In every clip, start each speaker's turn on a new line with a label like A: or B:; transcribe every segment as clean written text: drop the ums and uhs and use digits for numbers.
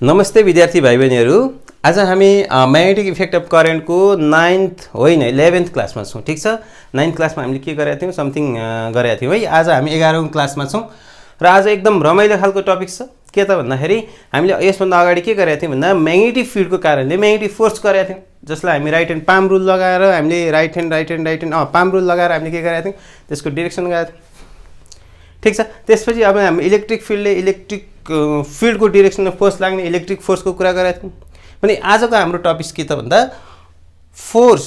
A: नमस्ते विद्यार्थी भाइ बहिनीहरू। आज हामी म्याग्नेटिक इफेक्ट अफ करेन्टको 9th होइन 11th क्लासमा छौँ। ठिक छ, 9th क्लासमा हामीले के गरेका थियौँ, समथिङ गरेका थियौँ है। आज हामी 11औं क्लासमा छौँ र आज एकदम रमाइलो खालको टपिक छ। के त भन्दाखेरि हामीले यसभन्दा अगाडि के गरेका थियौँ भन्दा म्याग्नेटिक फिल्डको कारणले म्याग्नेटिक फोर्स गरेका थियौँ, जसलाई हामी राइट ह्यान्ड पाम रुल लगाएर हामीले राइट ह्यान्ड पाम रुल लगाएर हामीले के गरेका थियौँ, त्यसको डिरेक्सन गएको थियौँ। ठिक छ, त्यसपछि अब हामी इलेक्ट्रिक फिल्डले इलेक्ट्रिक फिल्डको डिरेक्सनमा फोर्स लाग्ने इलेक्ट्रिक फोर्सको कुरा गरेका थियौँ। भने आजको हाम्रो टपिक के त भन्दा force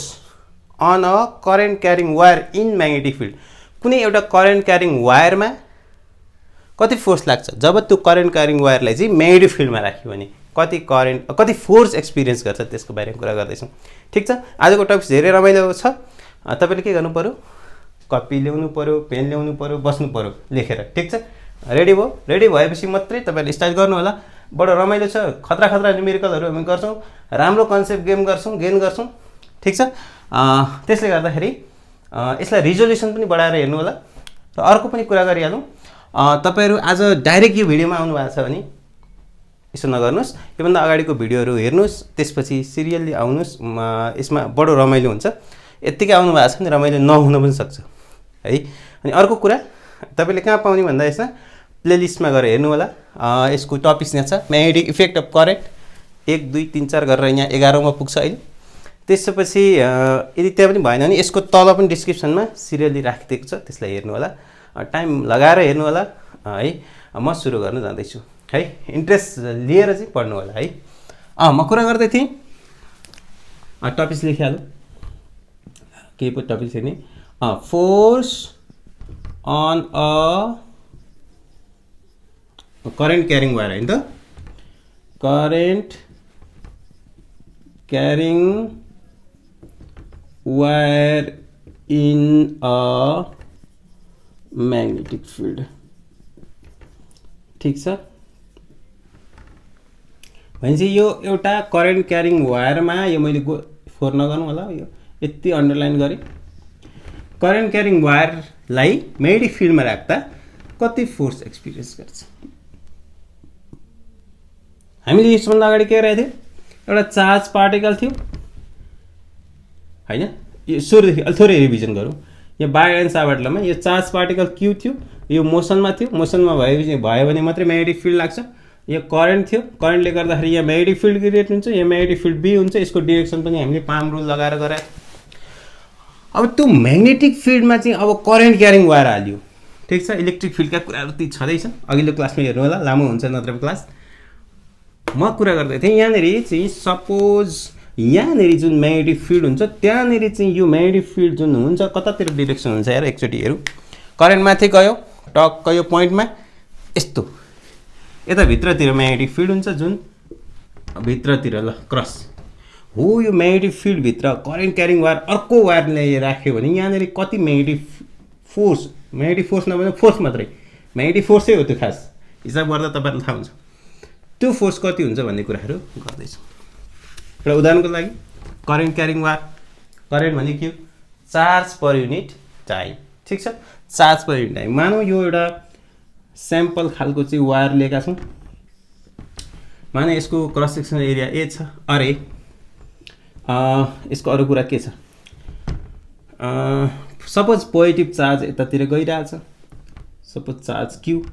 A: on a current carrying wire in magnetic field. कुनै एउटा करेन्ट क्यारिङ वायरमा कति फोर्स लाग्छ जब त्यो करेन्ट क्यारिङ वायरलाई चाहिँ म्याग्नेटिक फिल्डमा राख्यो भने कति फोर्स एक्सपिरियन्स गर्छ त्यसको बारेमा कुरा गर्दैछौँ। ठिक छ, आजको टपिक धेरै रमाइलो छ। तपाईँले के गर्नु पऱ्यो, कपी ल्याउनु पऱ्यो, पेन ल्याउनु पऱ्यो, बस्नु पऱ्यो लेखेर। ठिक छ, रेडी भयो? रेडी भएपछि मात्रै तपाईँले स्टार्ट गर्नु होला। बडो रमाइलो छ, खतरा खतरा न्युमेरिकलहरू हामी गर्छौँ, राम्रो कन्सेप्ट गेन गर्छौँ। ठिक छ, त्यसले गर्दाखेरि यसलाई रिजोल्युसन पनि बढाएर हेर्नु होला। र अर्को पनि कुरा गरिहालौँ, तपाईँहरू आज डाइरेक्ट यो भिडियोमा आउनु भएको छ भने यसो नगर्नुहोस्, योभन्दा अगाडिको भिडियोहरू हेर्नुहोस्, त्यसपछि सिरियल्ली आउनुहोस्। यसमा बडो रमाइलो हुन्छ। यत्तिकै आउनु भएको छ भने रमाइलो नहुन पनि सक्छ है। अनि अर्को कुरा तपाईँले कहाँ पाउने भन्दा यसमा प्लेलिस्टमा गएर हेर्नु होला। यसको टपिक्स यहाँ छ, म्याग्नेटिक इफेक्ट अफ करेन्ट 1, 2, 3, 4 गरेर यहाँ 11औंमा पुग्छ अहिले। त्यसपछि यदि त्यहाँ पनि भएन भने यसको तल पनि डिस्क्रिप्सनमा सिरियली राखिदिएको छ, त्यसलाई हेर्नु होला। टाइम लगाएर हेर्नु होला है। म सुरु गर्न जाँदैछु है, इन्ट्रेस्ट लिएर चाहिँ पढ्नु होला है। म कुरा गर्दै थिएँ, टपिक्स लेखिहाल्नु के पो टपिक थियो नि, force on a current carrying wire होइन त, current carrying wire in a magnetic field. ठिक छ, भनेपछि यो एउटा करेन्ट क्यारिङ वायरमा, यो मैले फोर नगर्नु होला, यो यति अन्डरलाइन गरेँ। करेन्ट क्यारिङ वायरलाई म्याग्नेटिक फिल्डमा राख्दा कति फोर्स एक्सपिरियन्स गर्छ। हामीले यसभन्दा अगाडि के गरेका थियौँ, एउटा चार्ज पार्टिकल थियो होइन। यो सुरुदेखि अलि थोरै रिभिजन गरौँ। यो बाय एन्ड साबाटलामा यो चार्ज पार्टिकल क्यू थियो, यो मोसनमा थियो। मोसनमा भयो भने मात्रै म्याग्नेटिक फिल्ड लाग्छ। यो करेन्ट थियो, करेन्टले गर्दाखेरि यहाँ म्याग्नेटिक फिल्ड क्रिएट हुन्छ, यहाँ म्याग्नेटिक फिल्ड बी हुन्छ। यसको डिरेक्सन पनि हामीले पाम रुल लगाएर गरायो। अब त्यो म्याग्नेटिक फिल्डमा चाहिँ अब करेन्ट क्यारिङ वायर हाल्यो। ठिक छ, इलेक्ट्रिक फिल्डका कुराहरू ती छँदैछन्, अघिल्लो क्लासमा हेर्नु होला, लामो हुन्छ नत्र क्लास। म कुरा गर्दै थिएँ, यहाँनिर चाहिँ सपोज यहाँनिर जुन म्याग्नेटिक फिल्ड हुन्छ, त्यहाँनिर चाहिँ यो म्याग्नेटिक फिल्ड जुन हुन्छ कतातिर डिरेक्सन हुन्छ हेर एकचोटि हेरौँ। करेन्ट माथि गयो टक्क यो पोइन्टमा, यस्तो यता भित्रतिर म्याग्नेटिक फिल्ड हुन्छ, जुन भित्रतिर ल क्रस हो। यो म्याग्नेटिक फिल्डभित्र करेन्ट क्यारिङ वायर अर्को वायरले राख्यो भने यहाँनिर कति म्याग्नेटिक फोर्स नभए फोर्स मात्रै, म्याग्नेटिक फोर्सै हो त्यो खास हिसाब गर्दा तपाईँहरूलाई थाहा हुन्छ त्यो फोर्स कति हुन्छ भन्ने कुराहरू गर्दैछौँ। एउटा उदाहरणको लागि करेन्ट क्यारिङ वायर, करेन्ट भने के हो, चार्ज पर युनिट टाइम। ठिक छ, चार्ज पर युनिट टाइम। मानौँ यो एउटा स्याम्पल खालको चाहिँ वायर लिएका छौँ। मानौँ यसको क्रस सेक्सनल एरिया ए छ। अरे यसको अरू कुरा के छ, सपोज पोजिटिभ चार्ज यतातिर गइरहेछ, सपोज चार्ज क्यू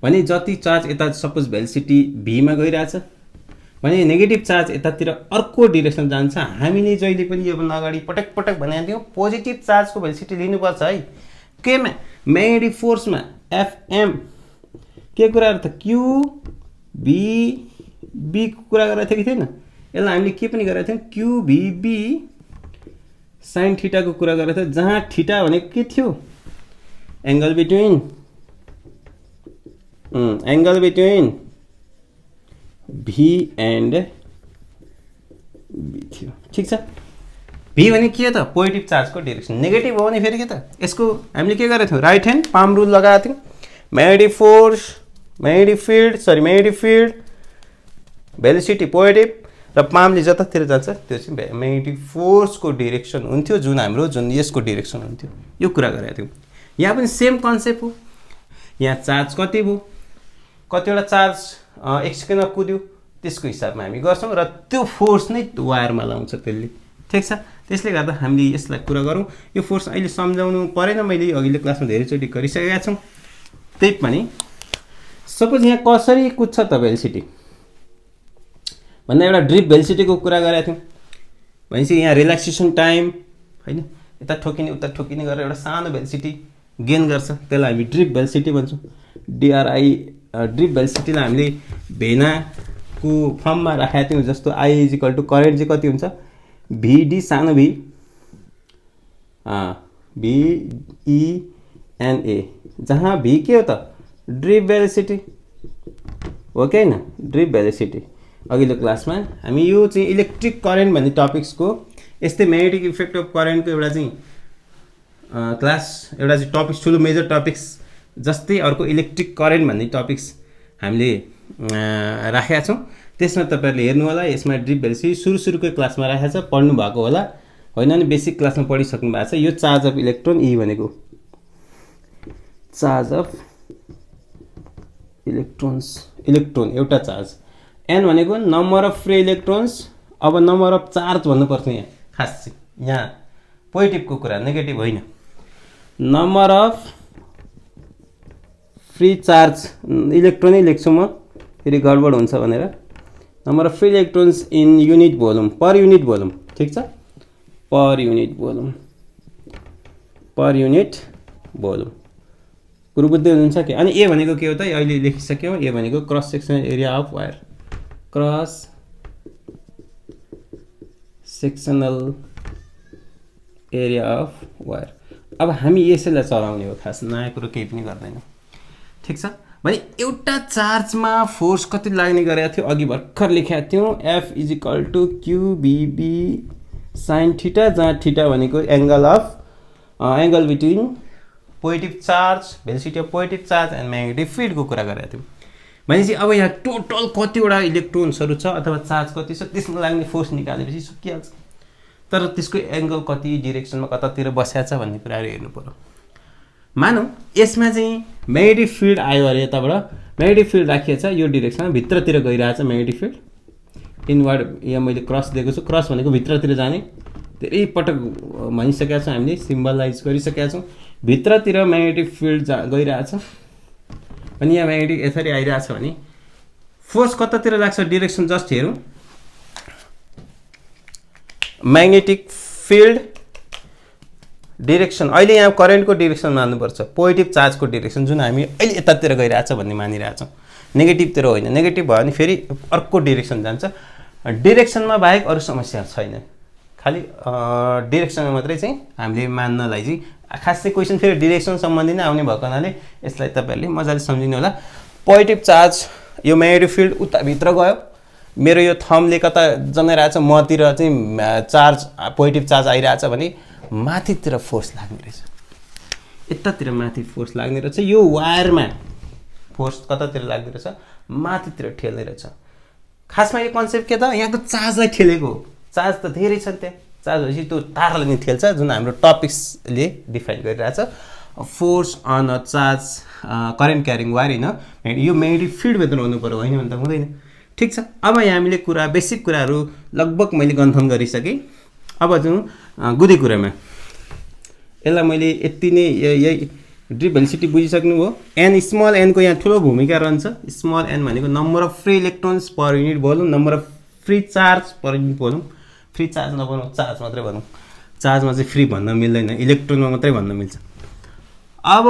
A: भने जति चार्ज यता सपोज भेलोसिटी भीमा गइरहेछ भने नेगेटिभ चार्ज यतातिर अर्को डिरेक्सन जान्छ। हामीले जहिले पनि योभन्दा अगाडि पटक पटक भनेको थियौँ पोजिटिभ चार्जको भेलोसिटी लिनुपर्छ है। केमा, म्याग्नेटिक फोर्समा, एफएम। के कुराहरू त क्यू बीको कुरा गरेको थियो कि थिएन, यसलाई हामीले के पनि गरेको थियौँ, क्युबिबी साइन थीटाको कुरा गरेको थियो, जहाँ थीटा भनेको के थियो, angle between v and B थियो। ठिक छ, भी भने के त पोजिटिभ चार्जको डिरेक्सन, नेगेटिभ हो भने फेरि के त, यसको हामीले के गरेको थियौँ, राइट ह्यान्ड पाम रुल लगाएको थियौँ। म्याग्नेटिक फिल्ड भेलोसिटी पोजिटिभ र पामले जतातिर जान्छ त्यो चाहिँ म्याग्नेटिक फोर्सको डिरेक्सन हुन्थ्यो, जुन यसको डिरेक्सन हुन्थ्यो। यो कुरा गरेको थियौँ। यहाँ पनि सेम कन्सेप्ट हो। यहाँ चार्ज कति भयो, कतिवटा चार्ज 1 सेकेन्डमा कुद्यो त्यसको हिसाबमा हामी गर्छौँ र त्यो फोर्स नै वायरमा लाउँछ त्यसले ठिक छ त्यसले गर्दा हामीले यसलाई कुरा गरौँ यो फोर्स अहिले सम्झाउनु परेन मैले अघिल्लो क्लासमा धेरैचोटि गरिसकेका छौँ त्यही पनि सपोज यहाँ कसरी कुद्छ त भेलोसिटी भन्दा एउटा ड्रिप भेलोसिटीको कुरा गरेका थियौँ भनेपछि यहाँ रिल्याक्सेसन टाइम हैन यता ठोकिने उता ठोकिने गरेर एउटा सानो भेलोसिटी गेन गर्छ त्यसलाई हामी ड्रिप भेलोसिटी भन्छौँ DRI ड्रिप भेलोसिटीलाई हामीले भेनाको फर्ममा राखेका थियौँ जस्तो I = करेन्ट चाहिँ कति हुन्छ VD सानो v VENA जहाँ v के हो त ड्रिप भेलोसिटी हो कि हैन ड्रिप भेलोसिटी अघिल्लो क्लासमा हामी यो चाहिँ इलेक्ट्रिक करेन्ट भन्ने टपिक्सको यस्तै म्याग्नेटिक इफेक्ट अफ करेन्टको एउटा चाहिँ क्लास एउटा चाहिँ टपिक्स ठुलो मेजर टपिक्स जस्तै अर्को इलेक्ट्रिक करेन्ट भन्ने टपिक्स हामीले राखेका छौँ त्यसमा तपाईहरुले हेर्नु होला यसमा ड्रिप भेलोसिटी सुरुको क्लासमा राखेको छ पढ्नु भएको होला होइन नि बेसिक क्लासमा पढिसक्नु भएको छ यो चार्ज अफ इलेक्ट्रोन E भनेको चार्ज अफ इलेक्ट्रोन एउटा चार्ज n भनेको नम्बर अफ फ्री इलेक्ट्रोन्स अब नम्बर अफ चार्ज भन्नुपर्छ यहाँ खास चाहिँ यहाँ पोजिटिभको कुरा नेगेटिभ होइन नम्बर अफ फ्री चार्ज इलेक्ट्रोनै लेख्छु म फेरि गडबड हुन्छ भनेर number of free electrons in unit volume per unit volume ठीक छ पर युनिट भोल्युम कुरो बुझ्दै हुनुहुन्छ कि अनि ए भनेको के हो त अहिले लेखिसक्यौँ ए भनेको cross sectional area of wire cross sectional area of wire अब हामी यसैलाई चलाउने हो खास नयाँ कुरो केही पनि गर्दैनौँ ठीक छ भने एउटा चार्जमा फोर्स कति लाग्ने गरेको थियो अघि भर्खर लेखेका थियौँ F = QBB sin थीटा जहाँ थीटा भनेको angle between positive charge velocity of positive charge and magnetic फिल्डको कुरा गरेका थियौँ भनेपछि अब यहाँ टोटल कतिवटा इलेक्ट्रोन्सहरू छ अथवा चार्ज कति छ त्यसमा लाग्ने फोर्स निकालेपछि सकिहाल्छ तर त्यसको एंगल कति डिरेक्सनमा कतातिर बसेको छ भन्ने कुराहरू हेर्नु पर्यो मानौँ यसमा चाहिँ म्याग्नेटिक फिल्ड आयो अरे यताबाट म्याग्नेटिक फिल्ड राखिएको छ यो डिरेक्सनमा भित्रतिर गइरहेछ म्याग्नेटिक फिल्ड इनवर्ड यहाँ मैले क्रस दिएको छु क्रस भनेको भित्रतिर जाने धेरै पटक भनिसकेका छौँ हामीले सिम्बलाइज गरिसकेका छौँ भित्रतिर म्याग्नेटिक फिल्ड गइरहेछ अनि यहाँ म्याग्नेटिक यसरी आइरहेछ भने फोर्स कतातिर लाग्छ डिरेक्सन जस्ट हेरौँ म्याग्नेटिक फिल्ड डिरेक्सन अहिले यहाँ करेन्टको डिरेक्सन मान्नुपर्छ पोजिटिभ चार्जको डिरेक्सन जुन हामी अहिले यतातिर गइरहेछ भन्ने मानिरहेछौँ नेगेटिभतिर होइन नेगेटिभ भयो भने फेरि अर्को डिरेक्सन जान्छ डिरेक्सनमा बाहेक अरू समस्या छैन खालि डिरेक्सनमा मात्रै चाहिँ हामीले मान्नलाई चाहिँ खास चाहिँ क्वेसन फेरि डिरेक्सन सम्बन्धी नै आउने भएको हुनाले यसलाई तपाईँहरूले मजाले सम्झिनु होला पोजिटिभ चार्ज यो म्याग्नेटिक फिल्ड उता भित्र गयो मेरो यो थम्बले कता जनाइरहेछ मतिर चाहिँ चार्ज पोजिटिभ चार्ज आइरहेछ भने माथितिर फोर्स लाग्ने रहेछ यतातिर माथि फोर्स लाग्ने रहेछ यो वायरमा फोर्स कतातिर लाग्ने रहेछ माथितिर ठेल्ने रहेछ खासमा यो कन्सेप्ट के त यहाँको चार्जलाई ठेलेको हो चार्ज त धेरै छ त्यहाँ चार्ज भनेपछि त्यो तारलाई नि ठेल्छ जुन हाम्रो टपिक्सले डिफाइन गरिरहेछ force on a charge current carrying wire होइन यो म्याग्नेटिक फिल्डभित्र हुनु पर्यो होइन भने त हुँदैन ठिक छ अब यहाँ हामीले कुरा बेसिक कुराहरू लगभग मैले गन्थन गरिसकेँ अब जाउँ गुदी कुरामा यसलाई मैले यति नै यही ड्रिप भेलोसिटी बुझिसक्नुभयो एन स्मल एनको यहाँ ठुलो भूमिका रहन्छ स्मल एन भनेको number of free electrons per unit volume number of free charge per unit volume free charge नभनौँ चार्ज मात्रै भनौँ चार्जमा चाहिँ फ्री भन्न मिल्दैन इलेक्ट्रोनमा मात्रै भन्न मिल्छ अब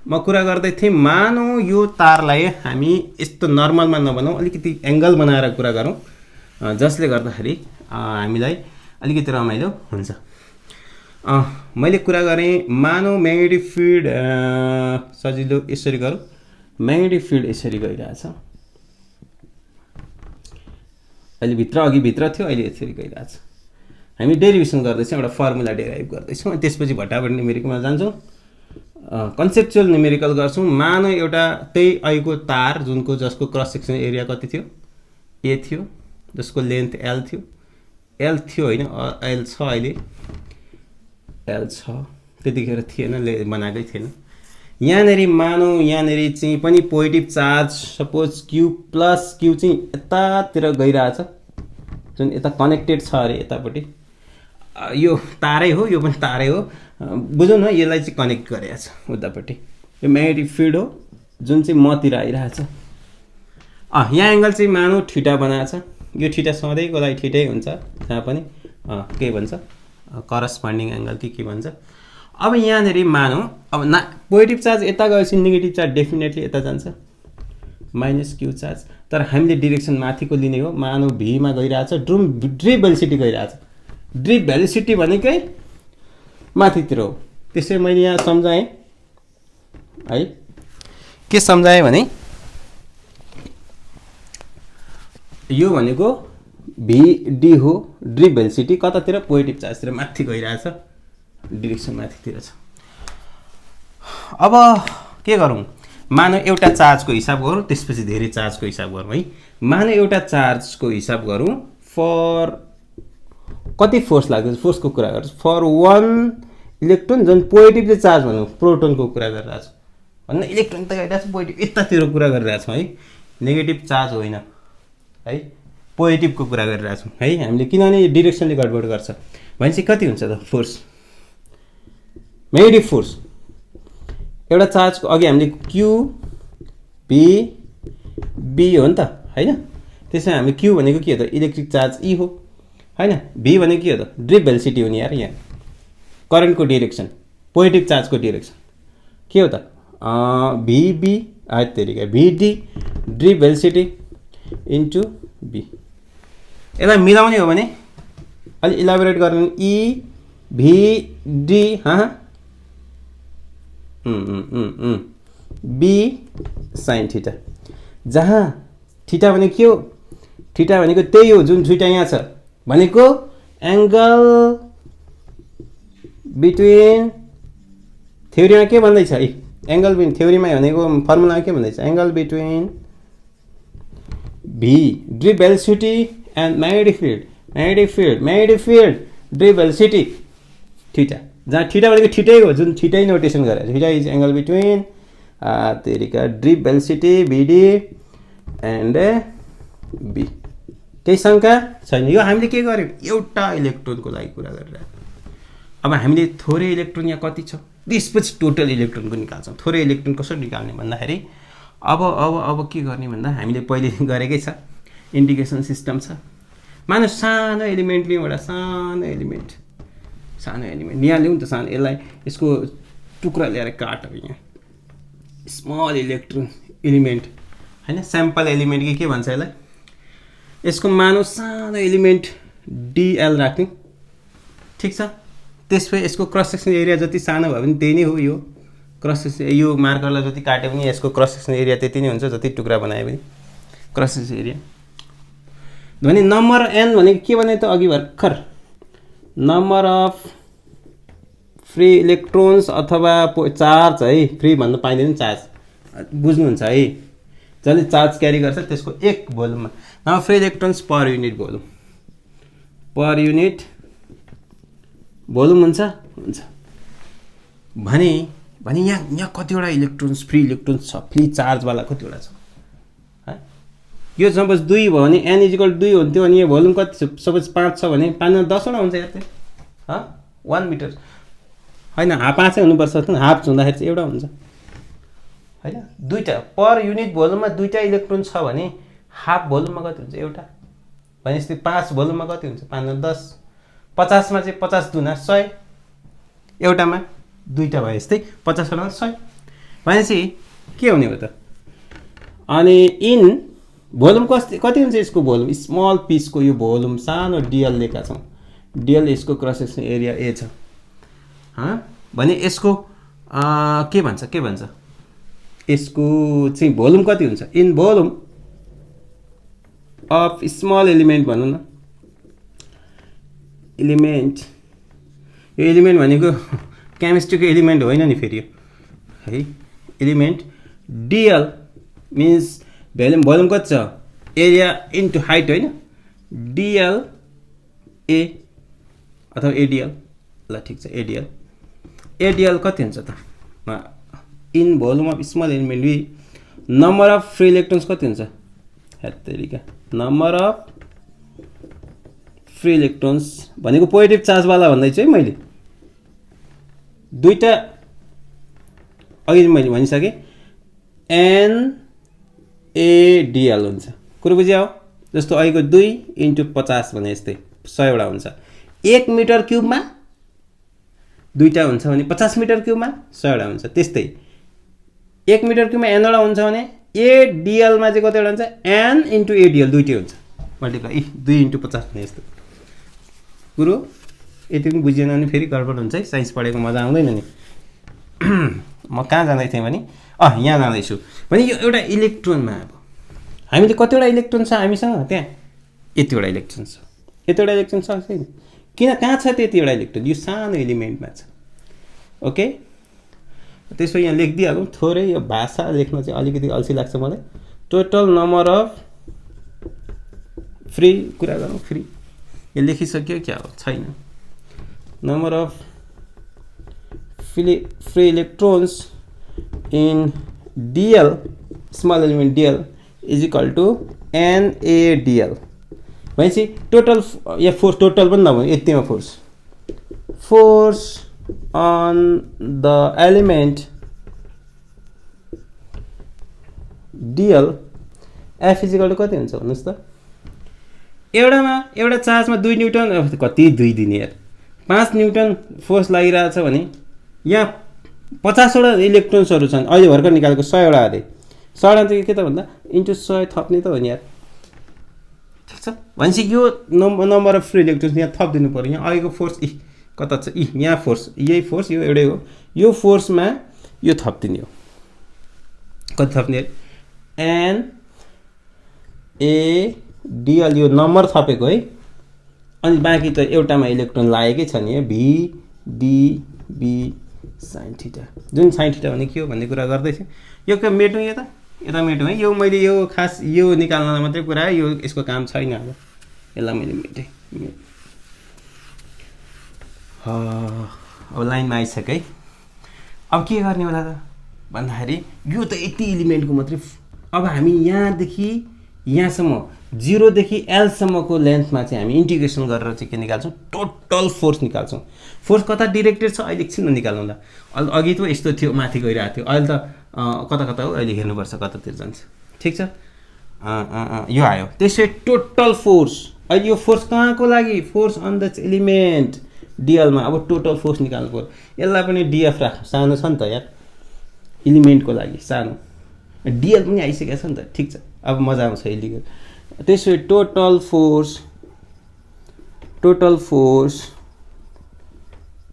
A: म कुरा गर्दै थिएँ मानौँ यो तारलाई हामी यस्तो नर्मलमा नभनौँ अलिकति एङ्गल बनाएर कुरा गरौँ जसले गर्दाखेरि हामीलाई अलिकति रमाइलो हुन्छ मैले कुरा गरेँ मानौँ म्याग्नेटिक फिल्ड सजिलो यसरी गरौँ म्याग्नेटिक फिल्ड यसरी गइरहेछ अहिले अघि भित्र थियो अहिले यसरी गइरहेछ हामी डेरिभेसन गर्दैछौँ एउटा फर्मुला डेराइभ गर्दैछौँ अनि त्यसपछि भटाभट न्युमेरिकलमा जान्छौँ कन्सेप्चुअल न्युमेरिकल गर्छौँ मानौँ एउटा त्यही अहिलेको तार जसको क्रस सेक्सन एरिया कति थियो ए थियो जसको लेन्थ एल थियो होइन एल छ अहिले एल छ त्यतिखेर थिएन बनाएकै थिएन यहाँनेरि मानौ यहाँनेरि चाहिँ पनि positive charge suppose Q plus Q चाहिँ यतातिर गइरहेछ जुन यता कनेक्टेड छ अरे यतापट्टि यो तारै हो यो पनि तारै हो बुझौँ न यसलाई चाहिँ कनेक्ट गरेको छ उतापट्टि यो म्याग्नेटिक फिल्ड हो जुन चाहिँ मतिर आइरहेछ यहाँ एङ्गल चाहिँ मानौ थीटा बनाएको छ यो थीटा सधैँको लागि ठिटै हुन्छ जहाँ पनि के भन्छ करस्पोन्डिङ एङ्गल के भन्छ अब यहाँनेरि मानौ अब पोजिटिभ चार्ज यता गएपछि नेगेटिभ चार्ज डेफिनेटली यता जान्छ माइनस क्यू चार्ज तर हामीले डिरेक्सन माथिको लिने हो मानौ भीमा गइरहेछ ड्रिप भेलोसिटी गइरहेछ ड्रिप भेलोसिटी भनेकै माथितिर हो त्यसै मैले यहाँ सम्झाएँ है के सम्झाएँ भने यो भनेको भिडी हो ड्रिप भेलोसिटी कतातिर पोजिटिभ चार्जतिर माथि गइरहेछ डिरेक्सन माथितिर छ अब के गरौँ मानौ एउटा चार्जको हिसाब गरौँ त्यसपछि धेरै चार्जको हिसाब गरौँ है मानौ एउटा चार्जको हिसाब गरौँ फर कति फोर्स लाग्छ फोर्सको कुरा गर्छु फर 1 इलेक्ट्रोन जुन पोजिटिभ चार्ज भनौँ प्रोटोनको कुरा गरिरहेको छु भन्न इलेक्ट्रोन त गइरहेको छ पोजिटिभ यतातिर कुरा गरिरहेको छौँ है नेगेटिभ चार्ज होइन है पोजिटिभको कुरा गरिरहेको छौँ है हामीले किनभने डिरेक्सनले गडबड गर्छ भनेपछि कति हुन्छ त फोर्स नेगेटिभ फोर्स एउटा चार्जको अघि हामीले क्यू पी बी हो नि त हैन त्यसमा हामी क्यू भनेको के हो त इलेक्ट्रिक चार्ज ई हो हैन भी भनेको के हो त ड्रिप भेलोसिटी हो नि यार यहाँ करेन्टको डिरेक्सन पोजिटिभ चार्जको डिरेक्सन के हो त भिबी आइतेरिका v d drift velocity into B यसलाई मिलाउने हो भने अलि इलाबोरेट गर्ने e v d B sine theta जहाँ थीटा भनेको के हो थीटा भनेको त्यही हो जुन थीटा यहाँ छ भनेको एङ्गल बिट्विन थ्योरीमा के भन्दैछ है एङ्गल बिट्विन थ्योरीमा भनेको फर्मुलामा के भन्दैछ angle between v drift velocity and magnetic field drift velocity theta जहाँ थीटा भनेको ठिटै हो जुन ठिटै नोटेसन गरेर थीटा इज एङ्गल बिट्विन तेरिका drift velocity v d and B केही शङ्का छैन यो हामीले के गर्यौँ एउटा इलेक्ट्रोनको लागि कुरा गरेर अब हामीले थोरै इलेक्ट्रोन यहाँ कति छ त्यसपछि टोटल इलेक्ट्रोनको निकाल्छौँ थोरै इलेक्ट्रोन कसरी निकाल्ने भन्दाखेरि अब के गर्ने भन्दा हामीले पहिले गरेकै छ इन्डिकेसन सिस्टम छ मानव सानो एलिमेन्ट लिउँ एउटा सानो एलिमेन्ट यहाँ लिउँ त सानो यसलाई यसको टुक्रा ल्याएर काटौँ यहाँ स्मल इलेक्ट्रोन एलिमेन्ट हैन स्याम्पल एलिमेन्ट के भन्छ यसलाई यसको मानव सानो एलिमेन्ट डिएल राख्ने ठिक छ त्यसपछि यसको क्रस सेक्सन एरिया जति सानो भयो भने त्यही नै हो यो क्रस सेक्सन यो मार्करलाई जति काट्यो भने यसको क्रस सेक्सन एरिया त्यति नै हुन्छ जति टुक्रा बनायो भने क्रस सेक्सन एरिया भने नम्बर एन भनेको के भने त अघि भर्खर नम्बर अफ फ्री इलेक्ट्रोन्स अथवा चार्ज है फ्री भन्न पाइँदैन चार्ज बुझ्नुहुन्छ है जसले चार्ज क्यारी गर्छ त्यसको एक भोल्युममा number free electrons per unit volume हुन्छ भने यहाँ कतिवटा इलेक्ट्रोन्स फ्री इलेक्ट्रोन्स छ फ्री चार्जवाला कतिवटा छ यो सपोज 2 भयो भने n इक्वल 2 हुन्थ्यो भने यो भोल्युम कति छ सपोज 5 छ भने 5 मा 10 वटा हुन्छ यार त्यो 1 मिटर हैन हाफ 5 हुनुपर्छ त हाफ हुँदाखेरि चाहिँ एउटा हुन्छ हैन दुईटा पर युनिट भोल्युममा दुईटा इलेक्ट्रोन छ भने हाफ भोल्युममा कति हुन्छ एउटा भनेपछि 5 भोल्युममा कति हुन्छ 5 मा 10 50 मा चाहिँ 50 दुना 100 एउटामा दुईटा भयो यस्तै 50 वटा 100 भनेपछि के हुने हो त अनि इन भोल्युम कति हुन्छ यसको भोल्युम स्मल पिसको यो भोल्युम सानो डिएल लेखा छौँ डिएल यसको क्रस सेक्सन एरिया ए छ भने यसको के भन्छ यसको चाहिँ भोल्युम कति हुन्छ in volume of small element भनौँ न एलिमेन्ट यो एलिमेन्ट भनेको केमिस्ट्रीको एलिमेन्ट होइन नि फेरि है एलिमेन्ट डिएल मिन्स भोल्युम कति छ एरिया इन्टु हाइट होइन डिएल ए अथवा एडिएल ल ठिक छ एडिएल कति हुन्छ त in volume of small element B number of free electrons कति हुन्छ हेत्तेरिका नम्बर अफ फ्री इलेक्ट्रोन्स भनेको पोजिटिभ चार्जवाला भन्दैछु है मैले दुईटा अघि मैले भनिसकेँ NaDl हुन्छ कुरो बुझ्यौ जस्तो अहिलेको 2 × 50 भने यस्तै 100 वटा हुन्छ 1 मिटर क्युबमा दुईटा हुन्छ भने 50 मिटर क्युबमा 100 वटा हुन्छ त्यस्तै 1 मिटर क्युबमा n वटा हुन्छ भने ADl मा चाहिँ कतिवटा हुन्छ n × ADl दुईटै हुन्छ मल्टिप्लाई 2 × 50 भने यस्तो कुरो यति पनि बुझिएन भने फेरि गडबड हुन्छ है साइन्स पढेको मजा आउँदैन नि म कहाँ जाँदै थिएँ भने यहाँ जाँदैछु भने यो एउटा इलेक्ट्रोनमा अब हामीले कतिवटा इलेक्ट्रोन छ हामीसँग त्यहाँ यतिवटा इलेक्ट्रोन छ यतिवटा इलेक्ट्रोन छ छैन किन कहाँ छ त्यतिवटा इलेक्ट्रोन यो सानो एलिमेन्टमा छ ओके त्यसो यहाँ लेखिदिइहालौँ थोरै यो भाषा लेख्न चाहिँ अलिकति अल्छी लाग्छ मलाई टोटल नम्बर अफ फ्री कुरा गरौँ फ्री यो लेखिसक्यो क्या हो छैन number of free electrons in dl small element dl is equal to NaDl भनेपछि टोटल या फोर्स टोटल पनि नभने यतिमा force on the element dl F is equal to कति हुन्छ भन्नुहोस् त एउटा चार्जमा 2 न्युटन कति 2 दिने यार 5 न्युटन फोर्स लागिरहेछ भने यहाँ 50 वटा इलेक्ट्रोन्सहरू छन् अहिले भर्खर निकालेको 100 वटा अरे 100 वटा चाहिँ के त भन्दा इन्टु 100 थप्ने त हो नि यार ठिक छ भनेपछि यो नम्बर अफ फ्री इलेक्ट्रोन्स यहाँ थपिदिनु पर्यो यहाँ अहिलेको फोर्स कता छ यहाँ फोर्स यही फोर्स यो एउटै हो यो फोर्समा यो थपिदिने हो कति थप्ने NaDl यो नम्बर थपेको है अनि बाँकी त एउटामा इलेक्ट्रोन लागेकै छ नि VDB sin थीटा जुन sin थीटा भने के हो भन्ने कुरा गर्दैछ यो के मेटौँ यता मेटौँ है यो मैले यो खास यो निकाल्न मात्रै कुरा यो यसको काम छैन अब यसलाई मैले मेटेँ अब लाइनमा आइसक्यो है अब के गर्ने होला त भन्दाखेरि यो त यति एलिमेन्टको मात्रै अब हामी यहाँदेखि यहाँसम्म 0 देखि L सम्मको लेन्थमा चाहिँ हामी इन्टिग्रेसन गरेर चाहिँ के निकाल्छौँ टोटल फोर्स निकाल्छौँ फोर्स कता डिरेक्टेड छ अहिले एकछिन निकाल्नु होला अघि त यस्तो थियो माथि गइरहेको थियो अहिले त कता हो अहिले हेर्नुपर्छ कतातिर जान्छ ठिक छ यो आयो त्यसै टोटल फोर्स अहिले यो फोर्स कहाँको लागि force on the element DL मा अब टोटल फोर्स निकाल्नु पर्यो यसलाई पनि DF राख सानो छ नि त यार एलिमेन्टको लागि सानो DL पनि आइसकेको छ नि त ठिक छ अब मजा आउँछ एलिमेन्ट त्यसै total force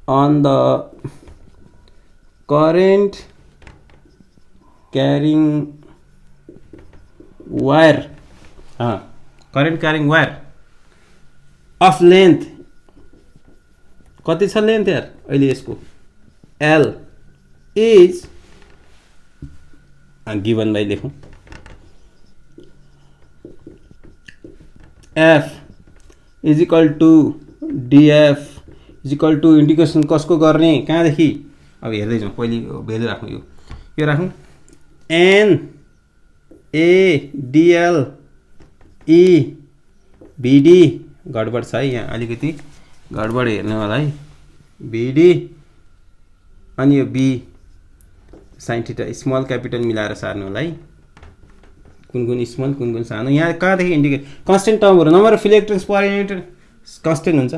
A: on the current carrying wire of length कति छ लेन्थ यार अहिले यसको L is given by लेखौँ F is equal to DF is equal to integration कसको गर्ने कहाँदेखि अब हेर्दै जाउँ पहिले भेल्यु राख्नु यो राख्नु NaDl E BD गडबड छ है यहाँ अलिकति गडबड हेर्नु होला है BD अनि यो B sin theta small capital मिलाएर सार्नु होला है कुन स्मल कुन सानो यहाँ कहाँदेखि इन्डिकेट कन्स्टेन्ट टर्महरु number of electrons per unit constant हुन्छ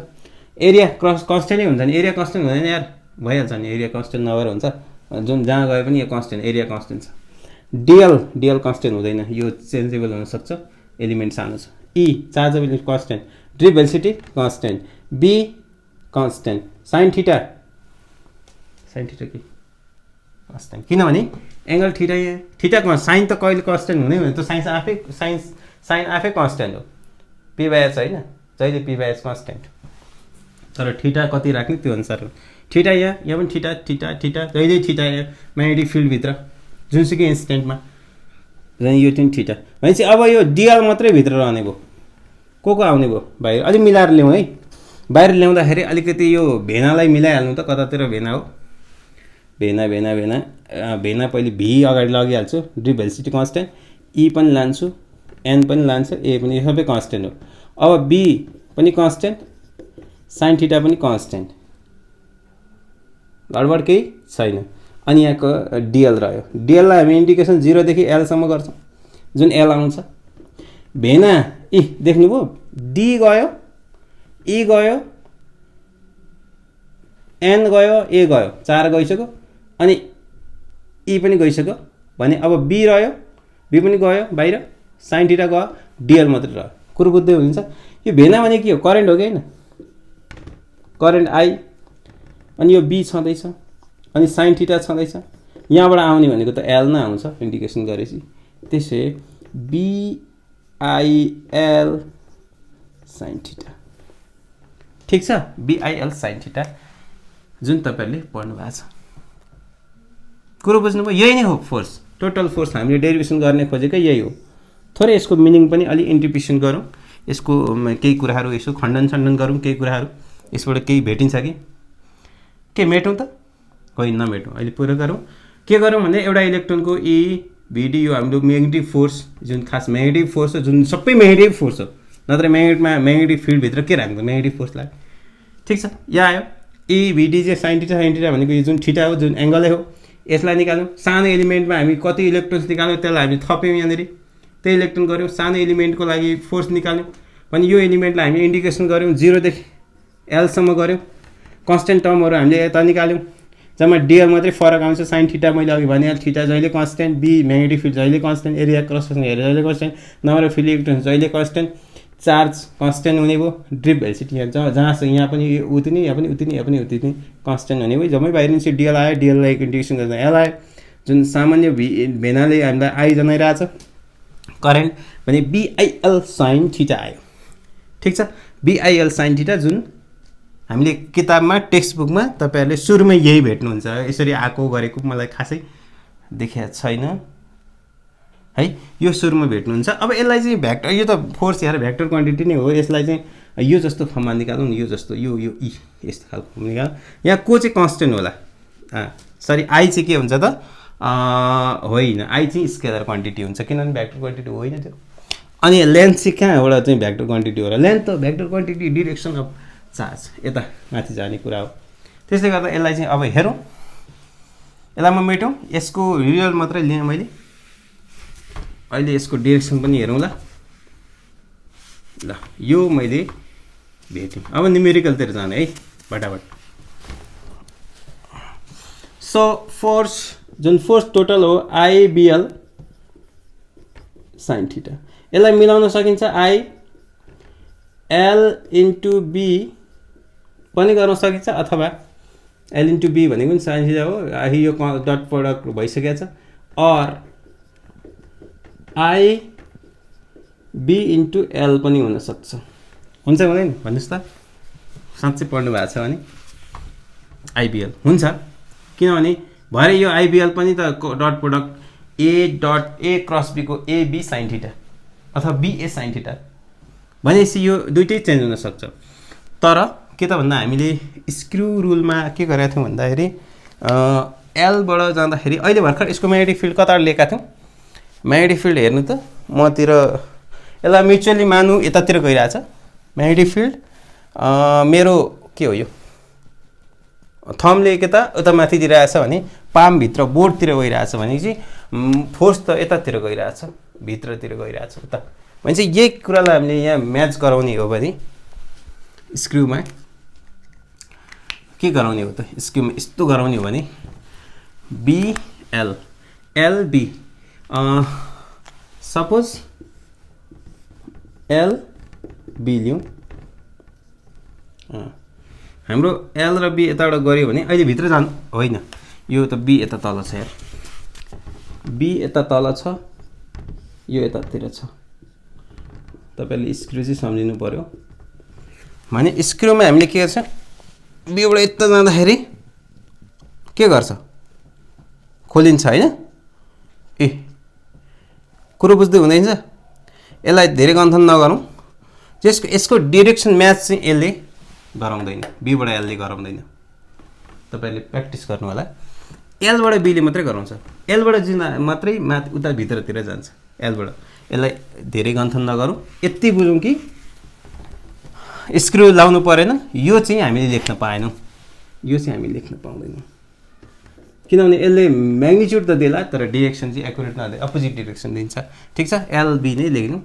A: एरिया कन्स्टेन्टै हुन्छ नि एरिया कन्स्टेन्ट हुँदैन यार भइहाल्छ नि एरिया कन्स्टेन्ट नभएर हुन्छ जुन जहाँ गए पनि यो कन्स्टेन्ट एरिया कन्स्टेन्ट छ DL कन्स्टेन्ट हुँदैन यो चेन्जेबल हुन सक्छ एलिमेन्ट सानो छ E chargeability constant drip velocity constant B constant sin theta के कन्स्टेन्ट किनभने एंगल थीटा साइन त कहिले कन्स्टेन्ट हुँदै हुँदैन त साइन आफै कन्स्टेन्ट हो p/h हैन जहिले p/h कन्स्टेन्ट तर थीटा कति राख्ने त्यो अनुसार हो थीटा यहाँ पनि थीटा जहिले थीटा म्याग्नेटिक फिल्ड भित्र जुनसुकै इन्स्टेन्टमा जहिले यो पनि थीटा भनेपछि अब यो DL मात्रै भित्र रहने भयो को आउने भयो बाहिर अलि मिलाएर ल्याउँ है बाहिर ल्याउँदाखेरि अलिकति यो भेनालाई मिलाइहाल्नु त कतातिर भेना हो भेना भेना भेना भेना पहिले भी अगाडि लगिहाल्छु, ड्रिप भेलोसिटी कन्स्टेन्ट, ई पनि लान्छु, एन पनि लान्छु, ए पनि, सबै कन्स्टेन्ट हो। अब बी पनि कन्स्टेन्ट, साइन थीटा पनि कन्स्टेन्ट, गडबड केही छैन। अनि यहाँको डिएल रह्यो, डिएललाई हामी इन्डिकेसन 0 देखि एल सम्म गर्छौँ, जुन एल आउँछ। भेना ई देख्नुभयो, डी गयो, ई गयो, एन गयो, ए गयो, 4 गइसक्यो, अनि ई पनि गइसक्यो भने अब बी रह्यो, बी पनि गयो बाहिर, साइन थीटा गयो, डिएल मात्रै रह्यो। कुरो बुझ्दै हुनुहुन्छ? यो भेना भने के हो? करेन्ट हो कि होइन? करेन्ट आई, अनि यो बी छँदैछ, अनि साइन थीटा छँदैछ। यहाँबाट आउने भनेको त एल नै आउँछ इन्डिकेसन गरेपछि। त्यसै बिआइएल साइन थीटा, ठिक छ? बिआइएल साइन थीटा जुन तपाईँहरूले पढ्नु भएको छ। कुरो बुझ्नुभयो? यही नै हो फोर्स, टोटल फोर्स हामीले डेरिभेसन गर्ने खोजेकै यही हो। थोरै यसको मिनिङ पनि अलि इन्टरप्रिटेसन गरौँ, यसको केही कुराहरू यसो खण्डन छण्डन गरौँ, केही कुराहरू यसबाट केही भेटिन्छ कि के मेटौँ त? होइन, नमेटौँ। अहिले पुरो गरौँ। के गरौँ भने एउटा इलेक्ट्रोनको ई भिडी यो हाम्रो म्याग्नेटिक फोर्स, जुन खास म्याग्नेटिक फोर्स हो, जुन सबै म्याग्नेटिक फोर्स हो, नत्र म्याग्नेटिक फिल्डभित्र के राख्नु म्याग्नेटिक फोर्सलाई, ठिक छ? यहाँ आयो ई भिडी चाहिँ साइन थीटा भनेको यो जुन थीटा हो, जुन एङ्गलै हो, यसलाई निकाल्यौँ। सानो एलिमेन्टमा हामी कति इलेक्ट्रोन्स निकाल्यौँ त्यसलाई हामी थप्यौँ यहाँनिर, त्यही इलेक्ट्रोन गऱ्यौँ। सानो एलिमेन्टको लागि फोर्स निकाल्यौँ भने यो एलिमेन्टलाई हामी इन्डिकेसन गऱ्यौँ 0 देखि एलसम्म गऱ्यौँ। कन्स्टेन्ट टर्महरू हामीले यता निकाल्यौँ, जम्मा डिएल मात्रै फरक आउँछ। साइन थीटा मैले अघि भने थीटा जहिले कन्स्टेन्ट, बी म्याग्नेटिक फिल्ड जहिले कन्स्टेन्ट, एरिया क्रस सेक्सन हेरेर जहिले constant, number of free electrons जहिले कन्स्टेन्ट, चार्ज कन्स्टेन्ट हुने भयो। ड्रिप भेलोसिटी यहाँ जहाँ छ यहाँ पनि उति नै, यहाँ पनि उति नै, यहाँ पनि उति नै कन्स्टेन्ट हुने भयो। जम्मै बाहिर निस्क्यो, डिएल आयो, डिएललाई इन्डिकेसन गर्दा एल आयो, जुन सामान्य भेनाले हामीलाई आई जनाइरहेछ करेन्ट भने बिआइएल साइन थीटा आयो, ठिक छ? बिआइएल साइन थीटा जुन हामीले किताबमा टेक्स्ट बुकमा तपाईँहरूले सुरुमै यही भेट्नुहुन्छ। यसरी आएको गरेको मलाई खासै देखिएको छैन है, यो सुरुमा भेट्नुहुन्छ। अब यसलाई चाहिँ भ्याक्टर, यो त फोर्स यहाँ भ्याक्टर क्वान्टिटी नै हो, यसलाई चाहिँ यो जस्तो फर्ममा निकालौँ, यो जस्तो यो ई यस्तो खालको निकाल। यहाँ को चाहिँ कन्स्टेन्ट होला? सरी, आई चाहिँ के हुन्छ त? होइन, आई चाहिँ स्केलर क्वान्टिटी हुन्छ, किनभने भ्याक्टर क्वान्टिटी होइन त्यो। अनि लेन्थ चाहिँ कहाँबाट चाहिँ भ्याक्टर क्वान्टिटी हो र? लेन्थ त vector quantity direction of charge, यता माथि जाने कुरा हो। त्यसले गर्दा यसलाई चाहिँ अब हेरौँ, यसलाई म मेटौँ, यसको रियल मात्रै लिएँ मैले। अहिले यसको डिरेक्सन पनि हेरौँ ल। यो मैले भेटेँ। अब न्युमेरिकलतिर जाने है फटाफट। सो फोर्स, जुन फोर्स टोटल हो आइबिएल साइन थीटा, यसलाई मिलाउन सकिन्छ आई एल इन्टु बी पनि गर्न सकिन्छ, अथवा एल इन्टु बी भनेको पनि साइन थीटा हो, यो डट प्रडक्ट भइसकेको छ। Or I B into L पनि हुनसक्छ, हुन्छ हुँदैन? भन्नुहोस् त, साँच्चै पढ्नु भएको छ भने आइबिएल हुन्छ, किनभने भरे यो आइबिएल पनि त डट प्रडक्ट ए क्रस बीको एबी साइन थीटा अथवा बिए साइन थीटा भनेपछि यो दुइटै चेन्ज हुनसक्छ। तर के त भन्दा हामीले स्क्रु रुलमा के गरेका थियौँ भन्दाखेरि एलबाट जाँदाखेरि अहिले भर्खर यसको म्याग्नेटिक फिल्ड कताबाट लिएका थियौँ? म्याग्नेटिक फिल्ड हेर्नु त, मतिर यसलाई म्युचुअली मानु यतातिर गइरहेछ म्याग्नेटिक फिल्ड। मेरो के हो यो थम्बले के त उता माथि दिइरहेछ भने पामभित्र बोर्डतिर गइरहेछ भने चाहिँ फोर्स त यतातिर गइरहेछ, भित्रतिर गइरहेछ उता। भने चाहिँ यही कुरालाई हामीले यहाँ म्याच गराउने हो भने स्क्रुमा के गराउने हो त? स्क्रुमा यस्तो गराउने हो भने बिएल एलबी, सपोज एलबी लिउँ, हाम्रो एल र बी यताबाट गऱ्यो भने अहिले भित्र जानु होइन, यो त बी यता तल छ यार, बी यता तल छ, यो यतातिर छ। तपाईँले स्क्रु चाहिँ सम्झिनु पर्यो। भने स्क्रुमा हामीले के गर्छ, बीबाट यता जाँदाखेरि के गर्छ, खोलिन्छ होइन? ए कुरो बुझ्दै हुँदैन? यसलाई धेरै गन्थन नगरौँ, यसको डिरेक्सन म्याच चाहिँ यसले गराउँदैन, बीबाट एलले गराउँदैन। तपाईँले प्र्याक्टिस गर्नु होला। एलबाट बीले मात्रै गराउँछ, एलबाट जुन मात्रै उता भित्रतिर जान्छ एलबाट। यसलाई धेरै गन्थन नगरौँ, यति बुझौँ कि स्क्रु लाउनु परेन, यो चाहिँ हामीले लेख्न पाएनौँ, यो चाहिँ हामी लेख्न पाउँदैनौँ, किनभने यसले म्याग्निट्युड त देला तर डिरेक्सन चाहिँ एकुरेट नदिए अपोजिट डिरेक्सन दिन्छ। ठिक छ, एलबी नै लेख्नु,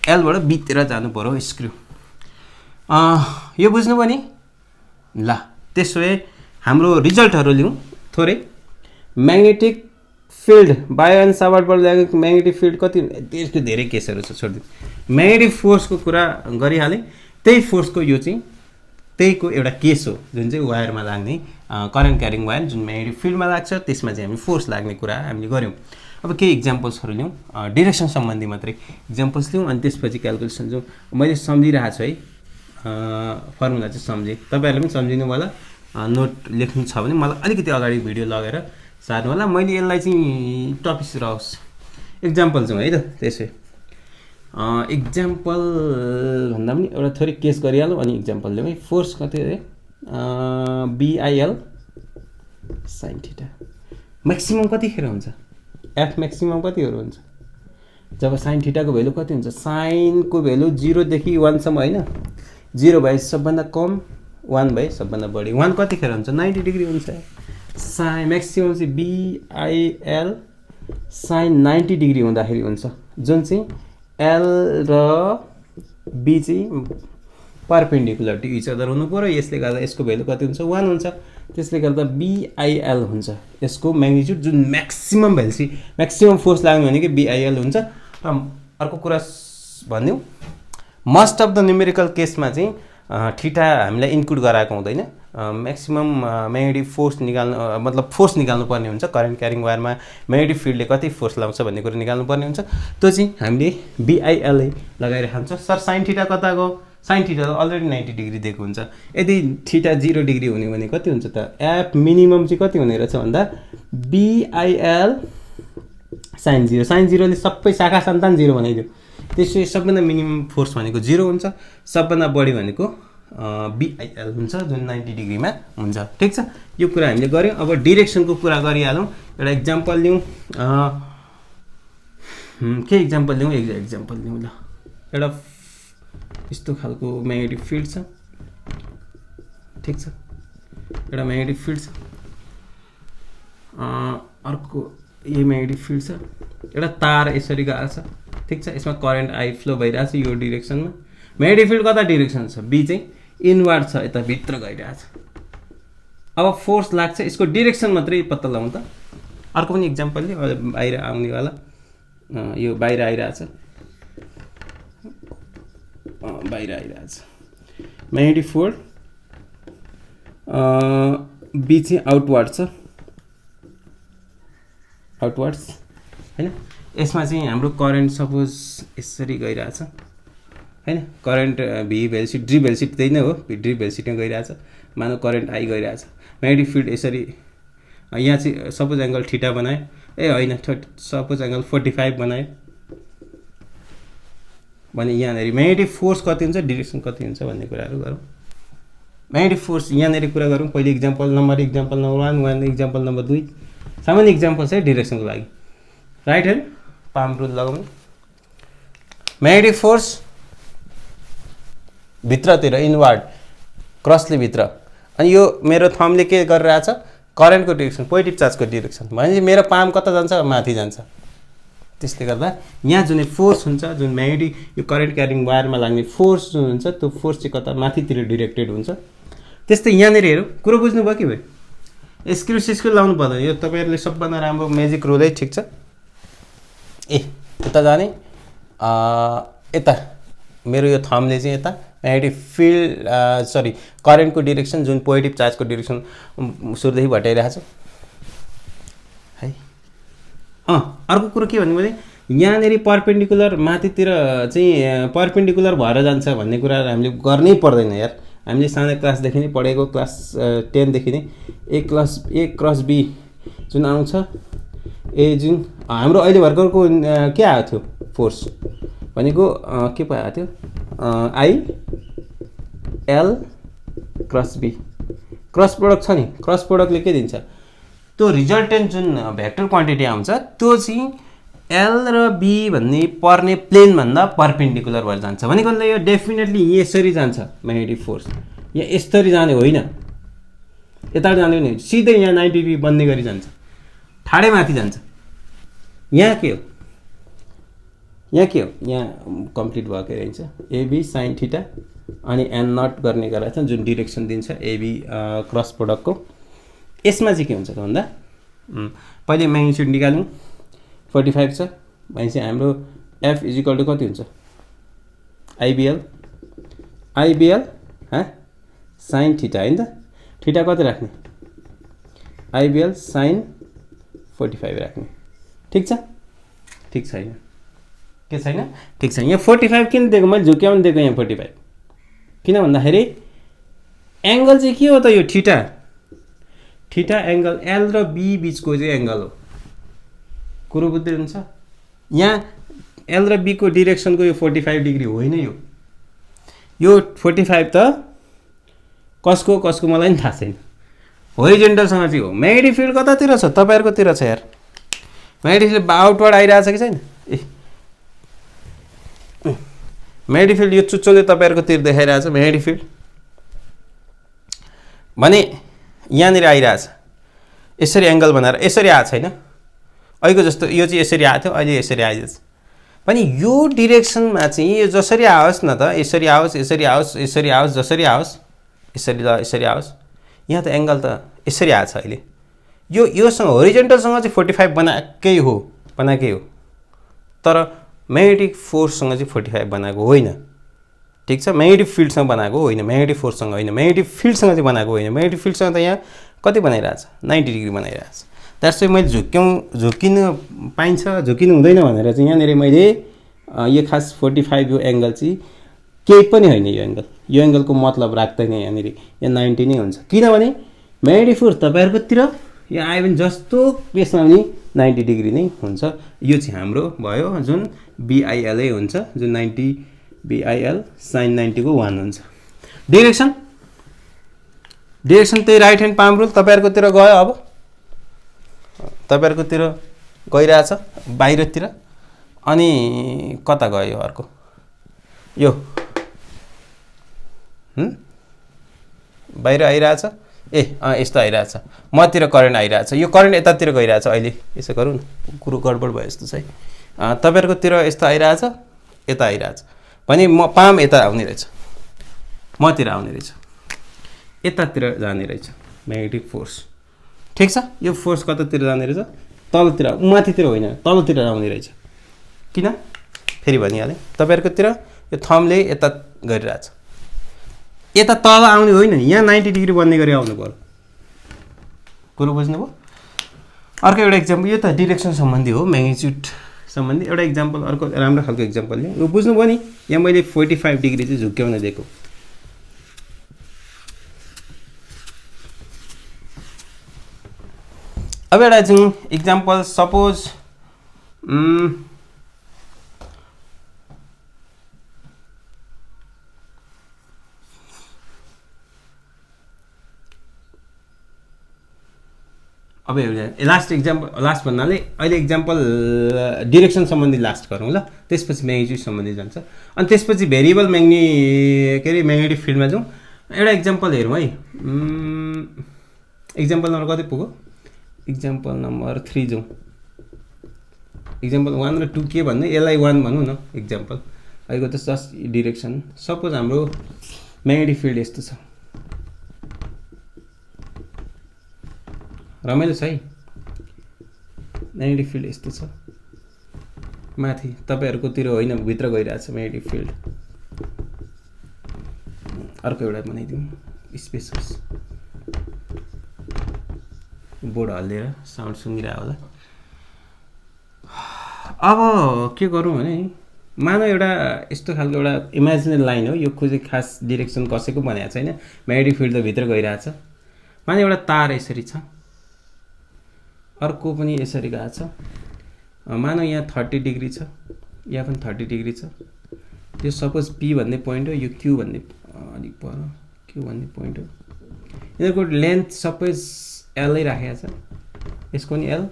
A: एलबाट बीतिर जानु पर्यो स्क्रु। यो बुझ्नुभयो नि? ल त्यसो भए हाम्रो रिजल्टहरू लिउँ थोरै। म्याग्नेटिक फिल्ड बायो एन्ड सावर्टबाट ल्याएको म्याग्नेटिक फिल्ड कति, त्यसको धेरै केसहरू छ, छोडिदिउँ। म्याग्नेटिक फोर्सको कुरा गरिहालेँ, त्यही फोर्सको यो चाहिँ त्यहीको एउटा केस हो जुन चाहिँ वायरमा लाग्ने करेन्ट क्यारिङ वायर जुन म्याग्नेटिक फिल्डमा लाग्छ त्यसमा चाहिँ हामी फोर्स लाग्ने कुरा हामीले गऱ्यौँ। अब केही इक्जाम्पल्सहरू लिउँ, डिरेक्सन सम्बन्धी मात्रै इक्जाम्पल्स लिउँ अनि त्यसपछि क्यालकुलेसन जाउँ। मैले सम्झिरहेको छु है, फर्मुला चाहिँ सम्झेँ, तपाईँहरूले पनि सम्झिनु होला। नोट लेख्नु छ भने मलाई अलिकति अगाडि भिडियो लगेर सार्नु होला, मैले यसलाई चाहिँ टपिक रहोस्। इक्जाम्पल जाउँ है त। त्यसै इक्जाम्पल भन्दा पनि एउटा थोरै केस गरिहालौँ अनि इक्जाम्पल लिउँ है। फोर्स कति अरे बिआइएल साइन थीटा म्याक्सिमम कतिखेर हुन्छ, एफ म्याक्सिमम कतिहरू हुन्छ जब साइन थीटाको भेल्यु कति हुन्छ, साइनको भेल्यु 0 देखि 1 सम्म होइन, 0 भए सबभन्दा कम, 1 भए सबभन्दा बढी। 1 कतिखेर हुन्छ, 90 डिग्री हुन्छ। साइन म्याक्सिमम चाहिँ बिआइएल साइन 90 डिग्री हुँदाखेरि हुन्छ, जुन चाहिँ एल र बी चाहिँ परपेन्डिकुलर टु इच अदर हुनु पऱ्यो। यसले गर्दा यसको भेल्यु कति हुन्छ, 1 हुन्छ। त्यसले गर्दा बिआइएल हुन्छ यसको म्याग्निट्युड, जुन म्याक्सिमम भ्याल्सी म्याक्सिमम फोर्स लाग्ने भनेको बिआइएल हुन्छ। र अर्को कुरा भनिदिउँ, मोस्ट अफ द न्युमेरिकल केसमा चाहिँ थीटा हामीलाई इन्क्लुड गराएको हुँदैन। म्याक्सिमम म्याग्नेटिक फोर्स निकाल्नु मतलब फोर्स निकाल्नु पर्ने हुन्छ, करेन्ट क्यारिङ वायरमा म्याग्नेटिक फिल्डले कति फोर्स लाउँछ भन्ने कुरा निकाल्नु पर्ने हुन्छ। त्यो चाहिँ हामीले बिआइएलए लगाइरहेको हुन्छ। सर साइन थीटा कता गयो, साइन थीटा त अलरेडी 90 डिग्री दिएको हुन्छ। यदि थीटा 0 डिग्री हुने भने कति हुन्छ त, एफ मिनिमम चाहिँ कति हुने रहेछ भन्दा बिआइएल साइन 0। साइन 0ले सबै शाखा सन्तान 0 बनाइदियो। त्यसपछि सबभन्दा मिनिमम फोर्स भनेको 0 हुन्छ, सबभन्दा बढी भनेको बिआइएल हुन्छ जुन 90 डिग्रीमा हुन्छ। ठिक छ, यो कुरा हामीले गऱ्यौँ। अब डिरेक्सनको कुरा गरिहालौँ, एउटा इक्जाम्पल लिउँ। के इक्जाम्पल लिउँ, इक्जाम्पल लिउँ ल। एउटा यस्तो खालको म्याग्नेटिक फिल्ड छ, ठिक छ, एउटा म्याग्नेटिक फिल्ड छ, अर्को यही म्याग्नेटिक फिल्ड छ, एउटा तार यसरी गएको छ, ठिक छ, यसमा करेन्ट आई फ्लो भइरहेको छ यो डिरेक्सनमा। म्याग्नेटिक फिल्ड कता डिरेक्सन छ, बी चाहिँ इनवर्ड छ, यता भित्र गइरहेको छ। अब फोर्स लाग्छ, यसको डिरेक्सन मात्रै पत्ता लगाउँ त। अर्को पनि इक्जाम्पल लियो, बाहिर आउनेवाला, यो बाहिर आइरहेछ, बाहिर आइरहेछ म्याग्नेटिक फोर्स, बी चाहिँ आउटवर्ड छ, आउटवर्ड्स हैन। यसमा चाहिँ हाम्रो करेन्ट सपोज यसरी गइरहेछ हैन, करेन्ट भी भेल्सिटी ड्री भेल्सिटी त्यही नै हो, ड्री भेल्सिटीमा गइरहेछ। मानव करेन्ट आई गइरहेछ, म्याग्नेटिक फिल्ड यसरी यहाँ चाहिँ सपोज एङ्गल थीटा बनायो, ए होइन सपोज एङ्गल 45 बनायो भने यहाँनिर म्याग्नेटिक फोर्स कति हुन्छ, डिरेक्सन कति हुन्छ भन्ने कुराहरू गरौँ। म्याग्नेटिक फोर्स यहाँनिर कुरा गरौँ। पहिले इक्जाम्पल नम्बर 1, इक्जाम्पल नम्बर 2, सामान्य इक्जाम्पल चाहिँ डिरेक्सनको लागि। राइट ह्यान्ड पाम रुल लगाउनु। म्याग्नेटिक फोर्स भित्रतिर इनवर्ड, क्रसले भित्र, अनि यो मेरो थम्बले के गरिरहेछ, करेन्टको डिरेक्सन, पोजिटिभ चार्जको डिरेक्सन भनेपछि मेरो पाम कता जान्छ, माथि जान्छ। त्यसले गर्दा यहाँ जुन फोर्स हुन्छ, जुन म्याग्नेटिक यो करेन्ट क्यारिङ वायरमा लाग्ने फोर्स जुन हुन्छ त्यो फोर्स चाहिँ कता माथितिर डिरेक्टेड हुन्छ। त्यस्तै यहाँनिर हेरौँ, कुरो बुझ्नुभयो कि भाइ, स्क्रू सिस्क्रू लाउनु पर्दैन, यो तपाईँहरूले सबभन्दा राम्रो म्याजिक रुलै, ठिक छ। ए यता जाने, यता मेरो यो थम्बले चाहिँ यता म्याग्नेटिक फिल्ड सरी करेन्टको डिरेक्सन जुन पोजिटिभ चार्जको डिरेक्सन सुरुदेखि भटाइरहेछ है। अर्को कुरो के भन्नु भने यहाँनिर पर्पेन्डिकुलर माथितिर चाहिँ पर्पेन्डिकुलर भएर जान्छ भन्ने कुरा हामीले गर्नै पर्दैन यार। हामीले सानो क्लासदेखि नै पढेको, क्लास 10 देखि नै ए क्रस बी जुन आउँछ, ए जुन हाम्रो अहिले भर्खरको के आएको थियो फोर्स भनेको के पो आएको थियो, I L cross B, cross product छ नि, क्रस प्रोडक्टले के दिन्छ, त्यो रिजल्टेन्ट जुन भेक्टर क्वान्टिटी आउँछ त्यो चाहिँ एल र बी भन्ने पर्ने प्लेनभन्दा पर्पेन्डिकुलर भएर जान्छ भनेको यो डेफिनेटली यसरी जान्छ म्याग्नेटिक फोर्स यहाँ यसरी जाने होइन यताबाट जाने होइन सिधै यहाँ 90 डिग्री बन्ने गरी जान्छ ठाडै माथि जान्छ यहाँ के हो यहाँ कम्प्लिट भएकै रहन्छ एबी साइन थीटा अनि एन नट गर्ने गरेको छ जुन डिरेक्सन दिन्छ एबी क्रस प्रोडक्टको यसमा चाहिँ के हुन्छ त भन्दा पहिले म्याग्निट्युड निकालौँ 45 छ भनेपछि हाम्रो एफ इज इक्वल टु कति हुन्छ आइबिएल साइन थीटा हैन त थीटा कति राख्ने आइबिएल साइन 45 राख्ने ठीक छ ठीक छैन के छैन ठीक छ यहाँ 45 किन दिएको मैले झुक्याउन दिएको यहाँ 45 किन भन्दाखेरि एंगल चाहिँ के हो त यो थीटा एंगल एल र बी बीचको चाहिँ एंगल हो कुरो बुझ्दै हुन्छ यहाँ एल र बी को डिरेक्सनको यो 45 डिग्री होइन यो 45 त कसको मलाई नि थाहा छैन होरिजेन्टलसँग चाहिँ हो म्याग्नेटिक फिल्ड कतातिर छ तपाईहरुकोतिर छ यार म्याग्नेटिक फिल्ड आउटवर्ड आइरहेछ कि छैन म्याग्नेटिक फिल्ड यो चुच्चोले तपाईहरुकोतिर देखाइरहेछ म्याग्नेटिक फिल्ड भने यहाँनिर आइरहेछ यसरी एंगल बनाएर यसरी आएको छैन अहिलेको जस्तो यो चाहिँ यसरी आएको थियो अहिले यसरी आइदिन्छ पनि यो डिरेक्सनमा चाहिँ यो जसरी आओस् न त यसरी आओस् जसरी आओस् यसरी आओस् यहाँ त एंगल त यसरी आछ अहिले योसँग होरिजेन्टलसँग चाहिँ 45 बनाएकै हो तर म्याग्नेटिक फोर्ससँग चाहिँ 45 बनाएको होइन ठीक छ म्याग्नेटिक फिल्डसँग बनाएको होइन म्याग्नेटिक फोर्ससँग होइन म्याग्नेटिक फिल्डसँग चाहिँ बनाएको होइन म्याग्नेटिक फिल्डसँग त यहाँ कति बनाइरहेछ 90 डिग्री बनाइरहेछ द्याट्स वाइ मैले झुकिनु पाइन्छ झुकिनु हुँदैन भनेर चाहिँ यहाँनिर मैले यो खास 45 यो एंगल चाहिँ केही पनि होइन यो एंगलको मतलब राख्दैन यहाँनिर यहाँ 90 नै हुन्छ किनभने म्याग्नेटिक फोर्स तपाईहरुकोतिर यहाँ आयो भने जस्तो पेसमा पनि 90 डिग्री नै हुन्छ यो चाहिँ हाम्रो भयो जुन BIL हुन्छ जुन 90 BIL sin 90 को 1 हुन्छ डिरेक्सन त्यही राइट ह्यान्ड पाम रुल तपाईहरुकोतिर गयो अब तपाईहरुकोतिर गइराछ बाहिरतिर अनि कता गयो अर्को यो बाहिर आइराछ यस्तो आइराछ मतिर करेन्ट आइराछ यो करेन्ट यतातिर गइराछ अहिले यसो गरौँ न कुरो गडबड भयो जस्तो छ है तपाईहरुकोतिर यस्तो आइराछ यता आइराछ भने म पाम यता आउने रहेछ मतिर आउने रहेछ यतातिर जाने रहेछ म्याग्नेटिक फोर्स ठीक छ यो फोर्स कतातिर जाने रहेछ तलतिर माथितिर होइन तलतिर आउने रहेछ किन फेरि भनिहाले तपाईहरुकोतिर यो थम्बले यता गरिराछ यता तल आउने होइन यहाँ 90 डिग्री बन्ने गरी आउनु पर्यो कुरो बुझ्नुभयो अर्को एउटा एक्जाम्पल यो त डिरेक्सन सम्बन्धी हो म्याग्निट्युड सम्बन्धी एउटा एक्जाम्पल अर्को राम्रो खालको एक्जाम्पल लियो यो बुझ्नुभयो नि यहाँ मैले 45 डिग्री चाहिँ झुक्याउन दिएको अब एउटा चाहिँ एक्जाम्पल सपोज अब लास्ट एक्जाम्पल लास्ट भन्नाले अहिले एक्जाम्पल डिरेक्सन सम्बन्धी लास्ट गरौँ ल त्यसपछि म्याग्नेट्युड सम्बन्धी जान्छ अनि त्यसपछि भेरिएबल म्याग्नेटिक फिल्डमा जाउँ एउटा एक्जाम्पल हेरौँ है एक्जाम्पल नम्बर कति पुग्यो एक्जाम्पल नम्बर 3 जाउँ एक्जाम्पल 1 र 2 के भन्ने यसलाई 1 भनौँ न एक्जाम्पल अहिलेको त जस्ट डिरेक्सन सपोज हाम्रो म्याग्नेटिक फिल्ड यस्तो छ रमाइलो छ है म्याग्नेटिक फिल्ड यस्तो छ माथि तपाईहरुकोतिर होइन भित्र गइरहेछ म्याग्नेटिक फिल्ड अर्को एउटा बनाइदिउँ स्पेस होस् बोर्ड हल्लिएर साउन्ड सुनिरहेको होला अब के गरौँ भने मानौ एउटा यस्तो खालको एउटा इमेजिनरी लाइन हो यो खोजे खास डिरेक्सन कसैको भनेको छैन म्याग्नेटिक फिल्ड त भित्र गइरहेछ माने एउटा तार यसरी छ अर्को पनि यसरी गएको छ मानौ यहाँ 30 डिग्री छ यहाँ पनि 30 डिग्री छ यो सपोज P भन्ने पोइन्ट हो यो Q भन्ने अलि पर Q भन्ने पोइन्ट हो यिनीहरुको लेन्थ सपोज L नै राखेको छ यसको पनि एल,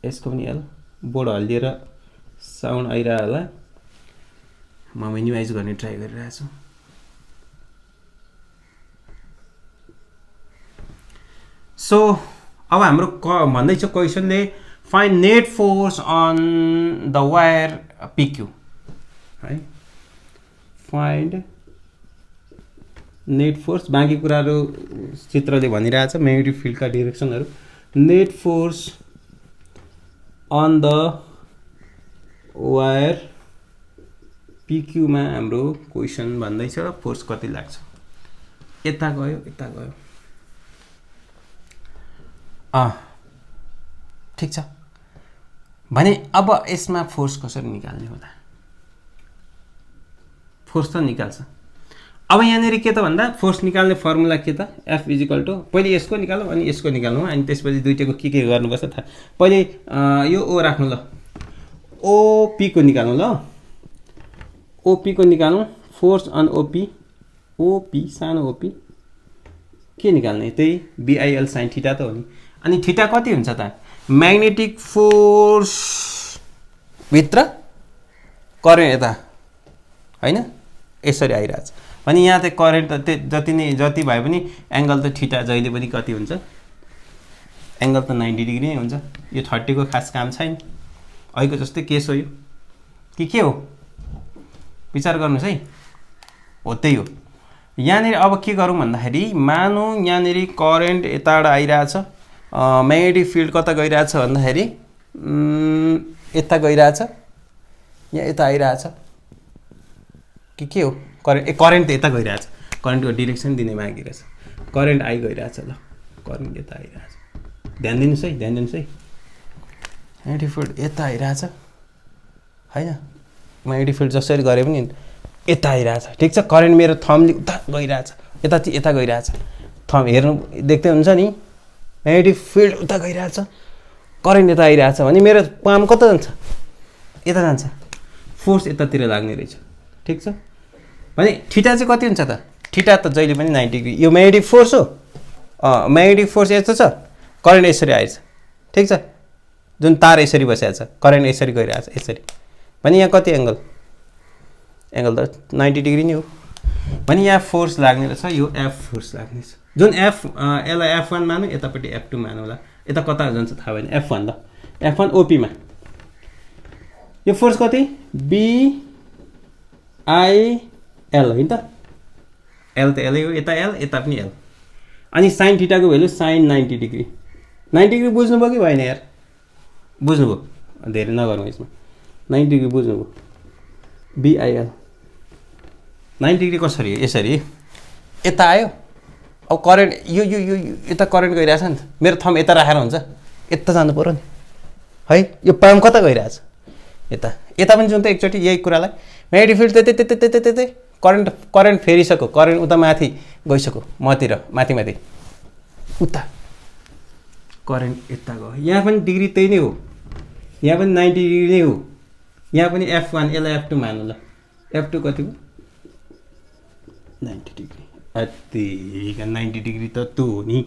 A: यसको पनि एल। बोर्ड हल्लिएर साउन्ड आइरह होला, म मिनिमाइज गर्ने ट्राई गरिरहेको छु। सो अब हाम्रो भन्दैछ क्वेसनले find net force on the wire PQ है, फाइन्ड नेट फोर्स। बाँकी कुराहरू चित्रले भनिरहेछ, म्याग्नेटिक फिल्डका डिरेक्सनहरू। Net force on the wire पिक्यूमा हाम्रो क्वेसन भन्दैछ फोर्स कति लाग्छ। यता गयो, यता गयो, ठिक छ भने अब यसमा फोर्स कसरी निकाल्ने होला। फोर्स त निकाल्छ। अब यहाँनिर के त भन्दा फोर्स निकाल्ने फर्मुला के त, एफ इजिकल टू पहिले यसको निकालौँ अनि यसको निकाल्नु, अनि त्यसपछि दुईटैको के गर्नुपर्छ थाहा। पहिले यो ओ राख्नु ल, ओपीको निकाल्नु ल, ओपीको निकाल्नु। फोर्स अन ओपी, ओपी सानो ओपी के निकाल्ने, त्यही बिआइएल साइन थीटा त हो नि। अनि थीटा कति हुन्छ त, म्याग्नेटिक फोर्स भित्र करेन्ट यता हैन यसरी आइरहेछ भने यहाँ त करेन्ट त जति भए पनि एंगल त थीटा जहिले पनि कति हुन्छ, एंगल त 90 डिग्री नै हुन्छ। यो 30 को खास काम छैन, अहिलेको जस्तै केस हो यो कि के हो, विचार गर्नुस् है। हो त्यही हो। यहाँनिर अब के गरौँ भन्दाखेरि मानौँ यहाँनिर करेन्ट यताबाट आइरहेछ, म्याग्नेटिक फिल्ड कता गइरहेछ भन्दाखेरि यता गइरहेछ, यहाँ यता आइरहेछ कि के हो, करेन्ट त यता गइरहेछ, करेन्टको डिरेक्सन दिने बाँकी रहेछ। करेन्ट आई गइरहेछ ल, करेन्ट यता आइरहेछ, ध्यान दिनुहोस् है, ध्यान दिनुहोस् है। म्याग्नेटिक फिल्ड यता आइरहेछ हैन, म्याग्नेटिक फिल्ड जसरी गरे पनि यता आइरहेछ, ठिक छ। करेन्ट मेरो थम्बले उता गइरहेछ, यता गइरहेछ, थम्ब हेर्नु देख्दै हुन्छ नि, म्याग्नेटिक फिल्ड उता गइरहेछ, करेन्ट यता आइरहेछ भने मेरो पाम कता जान्छ, यता जान्छ, फोर्स यतातिर लाग्ने रहेछ, ठिक छ। भने थीटा चाहिँ कति हुन्छ त, थीटा त जहिले पनि 90 डिग्री। यो म्याग्नेटिक फोर्स हो, म्याग्नेटिक फोर्स यस्तो छ, करेन्ट यसरी आएछ, ठिक छ। जुन तार यसरी बसेको छ, करेन्ट यसरी गइरहेछ, यसरी भने यहाँ कति एंगल, एंगल त 90 डिग्री नै हो भने यहाँ फोर्स लाग्ने रहेछ, यो एफ फोर्स लाग्ने छ। जुन एफ यसलाई F1 मानौँ, यतापट्टि F2 मानौँ होला। यता कता जान्छ थाहा भएन, F1 ल, F1 ओपीमा यो फोर्स कति, बिआइएल होइन त, एल त एलै हो, यता एल यता पनि एल। अनि साइन थीटाको भ्यालु साइन 90 डिग्री। 90 डिग्री बुझ्नुभयो कि भएन यार, बुझ्नुभयो, धेरै नगरौँ यसमा। 90 डिग्री बुझ्नुभयो, बिआइएल 90 डिग्री कसरी, यसरी यता आयो। अब करेन्ट यो यता करेन्ट गइरहेछ नि त, मेरो थम्ब यता राखेर हुन्छ, यता जानु पर्यो नि है। यो पाम कता गइरहेछ, यता, यता पनि जुन त एकचोटि यही कुरालाई म्याग्नेटिक फिल्ड त्यतै करेन्ट फेरिसक्यो, करेन्ट उता माथि गइसक्यो, मतिर माथि उता करेन्ट यता गयो। यहाँ पनि डिग्री त्यही नै हो, यहाँ पनि 90 डिग्री नै हो, यहाँ पनि F1 यसलाई F2 मानौँ ल, F2 कति हो 90 डिग्री, अतिका 90 डिग्री त त्यो हो नि।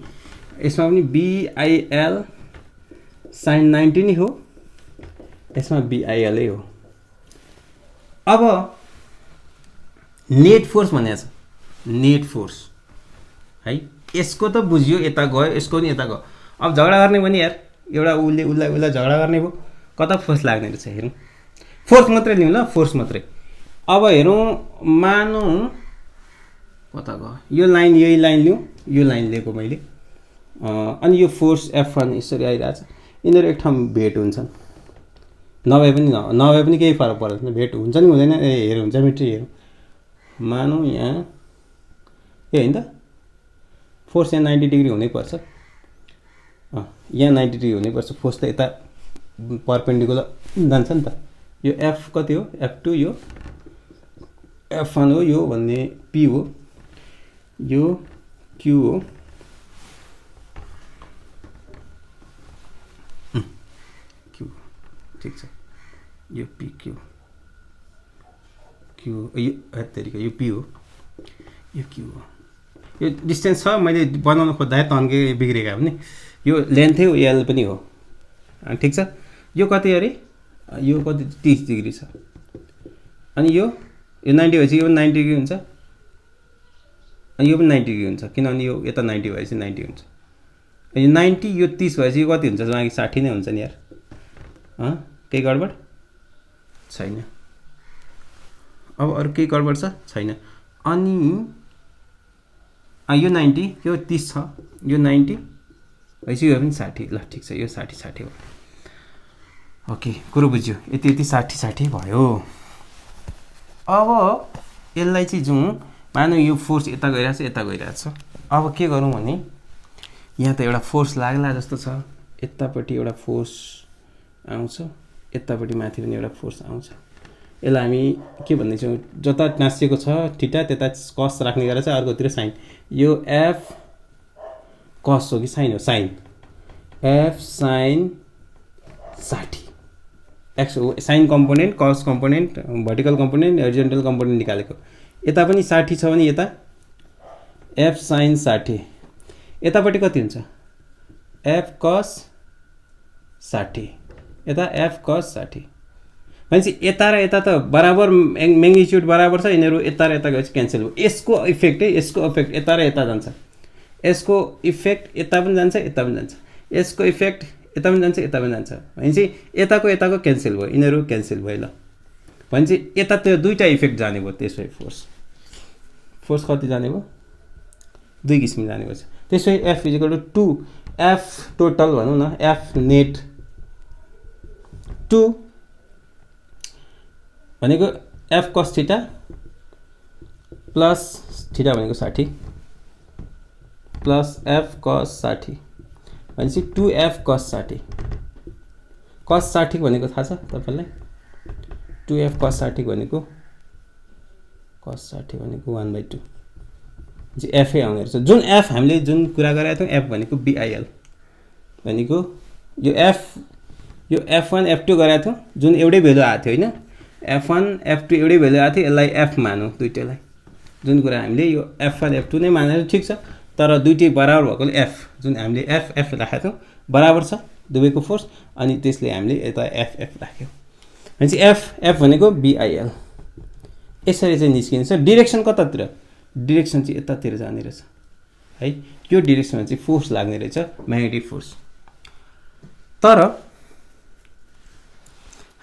A: यसमा पनि बिआइएल साइन 90 नै हो, यसमा बिआइएलै हो। अब नेट फोर्स भनेको छ, नेट फोर्स है, यसको त बुझ्यो यता गयो, यसको नि यता गयो। अब झगडा गर्ने भने यार एउटा उसलाई झगडा गर्ने भयो, कता फोर्स लाग्ने रहेछ हेरौँ। फोर्स मात्रै लिउँ ल, फोर्स मात्रै। अब हेरौँ, मानौँ कता गयो, यो लाइन, यही लाइन लिउँ, यो लाइन लिएको मैले, अनि यो फोर्स F1 यसरी आइरहेछ, यिनीहरू एक ठाउँ भेट हुन्छन्, नभए पनि केही फरक पर्दैन, भेट हुन्छ नि हुँदैन, हेरौँ ज्यामिट्री हेरौँ। मानौँ यहाँ यो होइन त, फोर्स यहाँ 90 डिग्री हुनैपर्छ, यहाँ 90 डिग्री हुनैपर्छ, फोर्स त यता परपेन्डिकुलर जान्छ नि त। यो F कति हो, F2, यो F1 हो, यो भन्ने P हो, यो Q हो, Q ठिक छ, यो PQ, Q यो तरिका, यो P हो, यो Q हो। यो डिस्टेन्स छ, मैले बनाउन खोज्दा तन्के बिग्रेका हो नि। यो लेन्थै हो, एल पनि हो, ठिक छ। यो कति अरे, यो कति 30 डिग्री छ, अनि यो 90 भएपछि यो 90 डिग्री हुन्छ, अनि यो पनि 90 डिग्री हुन्छ, किनभने यो यता 90 भएपछि 90 हुन्छ। यो 90 यो 30 भएपछि यो कति हुन्छ, बाँकी 60 नै हुन्छ नि यार। केही गडबड छैन, अब अरू केही गडबड छ छैन। अनि यो 90 यो 30 छ, यो 90 भएपछि यो पनि 60, ल ठिक छ, यो 60 हो। ओके, कुरो बुझ्यो, यति 60 भयो। अब यसलाई चाहिँ जाउँ, मानौँ यो फोर्स यता गइरहेछ, यता गइरहेछ। अब के गरौँ भने यहाँ त एउटा फोर्स लाग्ला जस्तो छ, यतापट्टि एउटा फोर्स आउँछ, यतापट्टि माथि पनि एउटा फोर्स आउँछ। यसलाई हामी के भन्दैछौँ, जता नासिएको छ थीटा त्यता कस राख्ने गरेर चाहिँ अर्कोतिर साइन। यो एफ कस हो कि साइन हो, साइन, एफ साइन 60 एक्स हो, साइन कम्पोनेन्ट, कस component, vertical component, horizontal component निकालेको। यता पनि 60 छ भने यता एफ साइन 60, यतापट्टि कति हुन्छ, एफ कस 60, यता एफ कस 60। भनेपछि यता र यता त बराबर म्याग्निट्युड बराबर छ, यिनीहरू यता र यता गएपछि क्यान्सल हो। यसको इफेक्ट है, यसको इफेक्ट यता र यता जान्छ, यसको इफेक्ट यता पनि जान्छ, यता पनि जान्छ, यसको इफेक्ट यता पनि जान्छ, यता पनि जान्छ। भनेपछि यताको क्यान्सल भयो, यिनीहरू क्यान्सल भयो। ल भनेपछि यता त्यो दुईवटा इफेक्ट जाने भयो, त्यसो भए फोर्स कति जाने भयो, 2 किसिम जाने भयो। त्यसो भए F is equal to 2 F total भनौँ न, एफ नेट 2 भनेको F cos theta plus theta भनेको 60 प्लस एफ कस 60 भनेपछि 2f कस 60। कस 60 भनेको थाहा छ तपाईँलाई, 2f कस 60 भनेको, कस 60 भनेको 1/2 चाहिँ एफै आउने रहेछ। जुन एफ हामीले जुन कुरा गरेका थियौँ, एफ भनेको बिआइएल भनेको यो एफ, यो f1 f2 गरेका थियौँ, जुन एउटै भेल्यु आएको थियो होइन, f1 f2 एउटै भेल्यु आएको थियो, यसलाई एफ मानौँ दुइटैलाई। जुन कुरा हामीले यो f1 f2 नै मानेर ठिक छ, तर दुइटै बराबर भएकोले एफ, जुन हामीले एफ राखेका थियौँ बराबर छ दुवैको फोर्स, अनि त्यसले हामीले यता एफ राख्यौँ। भनेपछि एफ भनेको बिआइएल यसरी चाहिँ निस्किन्छ। डिरेक्सन कतातिर, डिरेक्सन चाहिँ यतातिर जाने रहेछ है, यो डिरेक्सनमा चाहिँ फोर्स लाग्ने रहेछ, म्याग्नेटिक फोर्स। तर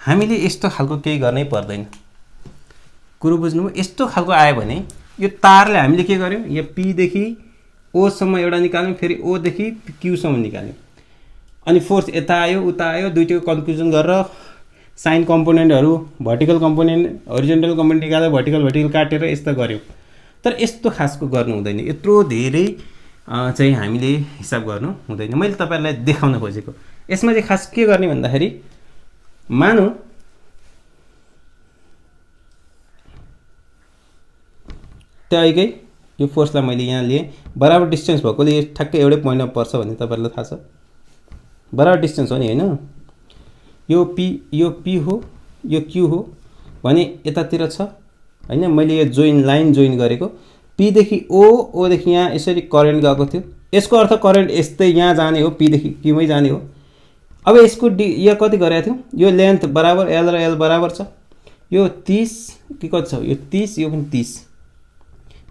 A: हामीले यस्तो खालको केही गर्नै पर्दैन, कुरो बुझ्नु। यस्तो खालको आयो भने यो तारले हामीले के गर्यौँ, यो पीदेखि ओसम्म एउटा निकाल्यौँ, फेरि ओदेखि क्यूसम्म निकाल्यौँ, अनि फोर्स यता आयो उता आयो, दुइटैको कन्फ्युजन गरेर साइन कम्पोनेन्टहरू, भर्टिकल कम्पोनेन्ट, हरिजन्टल कम्पोनेन्ट निकालेर भर्टिकल काटेर यस्तो गऱ्यौँ। तर यस्तो खासको गर्नु हुँदैन, यत्रो धेरै चाहिँ हामीले हिसाब गर्नु हुँदैन। मैले तपाईँहरूलाई देखाउन खोजेको यसमा चाहिँ खास के गर्ने भन्दाखेरि, मानौँ त्यहीकै यो फोर्सलाई मैले यहाँ लिएँ, बराबर डिस्टेन्स भएकोले यो ठ्याक्कै एउटै पोइन्टमा पर्छ भन्ने तपाईँहरूलाई थाहा छ, बराबर डिस्टेन्स हो नि होइन। यो पी हो, यो क्यू हो भने यतातिर छ होइन। मैले यो लाइन जोइन गरेको पीदेखि ओदेखि यहाँ यसरी करेन्ट गएको थियो, यसको अर्थ करेन्ट यस्तै यहाँ जाने हो, पीदेखि क्यूमै जाने हो। अब यसको यहाँ कति गरेको थियौँ, यो लेन्थ बराबर एल र एल बराबर छ, यो 30 कि कति छ, यो 30, यो पनि 30,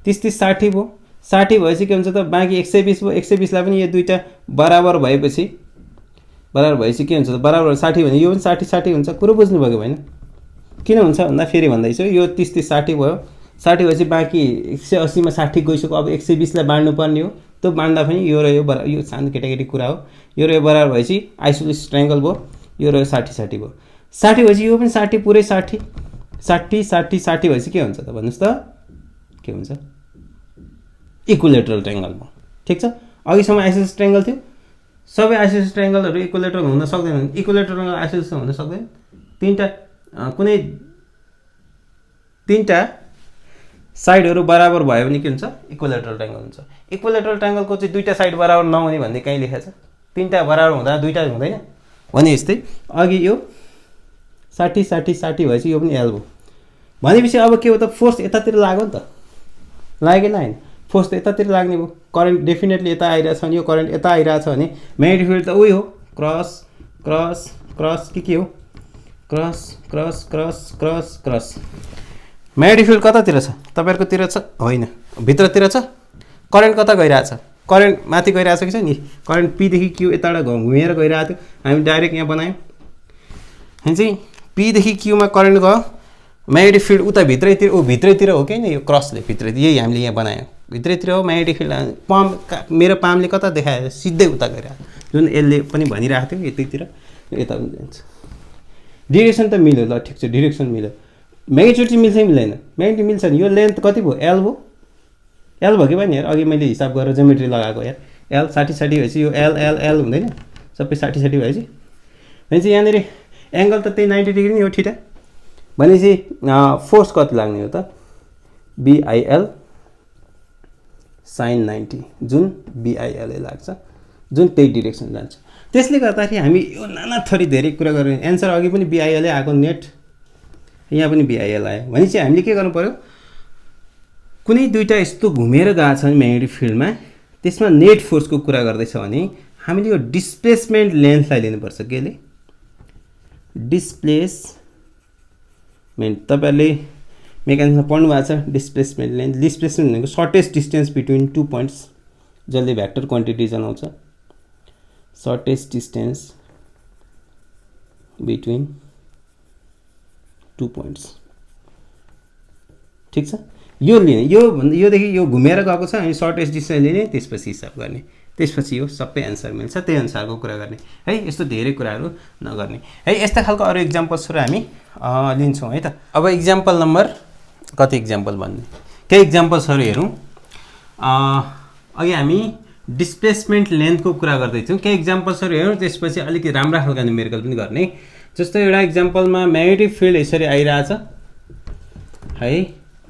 A: 60 भयो। 60 भएपछि के हुन्छ त, बाँकी 120 भयो। 120लाई पनि यो दुईवटा बराबर भएपछि के हुन्छ त, बराबर 60 भने यो पनि 60 हुन्छ। कुरो बुझ्नुभएको भएन, किन हुन्छ भन्दा फेरि भन्दैछु, यो 30 60 भयो, 60 भएपछि बाँकी 180 मा 60 गइसक्यो, अब 120लाई बाँड्नु पर्ने हो। त्यो बाँड्दा पनि यो र यो बराबर, यो सानो केटाकेटी कुरा हो, यो र यो बराबर भएपछि आइसोलेस ट्रायंगल भयो, यो र यो 60 भयो। 60 भएपछि यो पनि 60, पुरै 60 भएपछि के हुन्छ त भन्नुहोस् त, के हुन्छ, इक्विलेटरल ट्रायंगल भयो। ठिक छ, अघिसम्म आइसोलेस ट्रायंगल थियो, सबै आइसोलेस ट्रायंगलहरू इक्विलेटरल हुन सक्दैन, इक्विलेटरल आइसोलेस हुन सक्दैन। कुनै तीनटा साइडहरू बराबर भयो भने के हुन्छ, इक्विलेटरल ट्रायंगल हुन्छ। इक्विलेटरल ट्रायंगलको चाहिँ दुईटा साइड बराबर नहुने भन्ने कहीँ लेखेको छ, तीनटा बराबर हुँदा दुईटा हुँदैन भने यस्तै। अघि यो 60 भएपछि यो पनि एल भयो भनेपछि अब के हो त, फोर्स यतातिर लाग्यो नि त, लाग्यो लागेन, फोर्स त यतातिर लाग्ने भयो करेन्ट डेफिनेटली यता आइरहेछ भने यो करेन्ट यता आइरहेछ भने म्याग्नेटिक फिल्ड त उही हो क्रस क्रस क्रस के हो cross cross cross cross cross magnetic field कतातिर छ तपाईहरुकोतिर छ होइन भित्रतिर छ करेन्ट कता गइरहेछ करेन्ट माथि गइरहेछ कि छैन नि करेन्ट पी देखि क्यू यताबाट घुमेर गइरहेको थियो हामी डाइरेक्ट यहाँ बनायौं हैन चाहिँ पी देखि क्यू मा करेन्ट गयो म्याग्नेटिक फिल्ड उता भित्रैतिर भित्रैतिर हो के नि यो क्रसले भित्र यही हामीले यहाँ बनायौं भित्रैतिर हो म्याग्नेटिक फिल्ड पम्प मेरो पामले कता देखायो सिधै उता गइरहेको जुन यसले पनि भनिरहेको थियो यतैतिर यता पनि जान्छ डिरेक्सन त मिल्यो ल ठीक छ डिरेक्सन मिल्यो म्याग्नेट्युड चाहिँ मिल्छ मिल्दैन म्याग्नेट्युड मिल्छ नि यो लेन्थ कति भयो एल भयो एल भयो कि पनि यार अघि मैले हिसाब गरेर ज्योमेट्री लगाएको यार एल 60 60 भएपछि यो एल एल एल हुँदैन सबै 60 60 भएपछि भनेपछि यहाँनिर एंगल त त्यही 90 डिग्री नै हो थीटा भनेपछि फोर्स कति लाग्ने हो त BIL sin 90 जुन BIL लाग्छ जुन त्यही डिरेक्सन जान्छ त्यसले गर्दाखेरि हामी यो नाना थरी धेरै कुरा गर्ने आन्सर अघि पनि BIL आएको नेट यहाँ पनि BIL आयो भनेपछि हामीले के गर्नु पर्यो कुनै दुईटा यस्तो घुमेर गएको छ भने म्याग्नेटिक फिल्डमा त्यसमा नेट फोर्सको कुरा गर्दै छ भने हामीले यो डिस्प्लेसमेन्ट लेन्थलाई लिनुपर्छ केले डिस्प्लेसमेन्ट तपाईहरुले मेकानिक्समा पढ्नु भएको छ डिस्प्लेसमेन्ट लेन्थ डिस्प्लेसमेन्ट भनेको shortest distance between two points जसले भेक्टर क्वान्टिटी जनाउँछ shortest distance between two points ठीक छ यो लिने यो देखि यो घुमेर गएको छ अनि सर्टेस्ट डिस्टेन्स लिने त्यसपछि हिसाब गर्ने त्यसपछि यो सबै आन्सर मिल्छ त्यही अनुसारको कुरा गर्ने है यस्तो धेरै कुराहरू नगर्ने है यस्ता खालको अरु एक्जाम्पल्सहरु हामी लिन्छौं है त अब एक्जाम्पल नम्बर कति एक्जाम्पल भन्ने के एक्जाम्पल्सहरु हेरौं अघि हामी डिस्प्लेसमेन्ट लेन्थको कुरा गर्दै थियौं के एक्जाम्पल्सहरु हेरौं त्यसपछि अलिकति राम्रा खालका न्युमेरिकल पनि गर्ने जस्तो एउटा एक्जाम्पलमा म्याग्नेटिक फिल्ड यसरी आइराछ है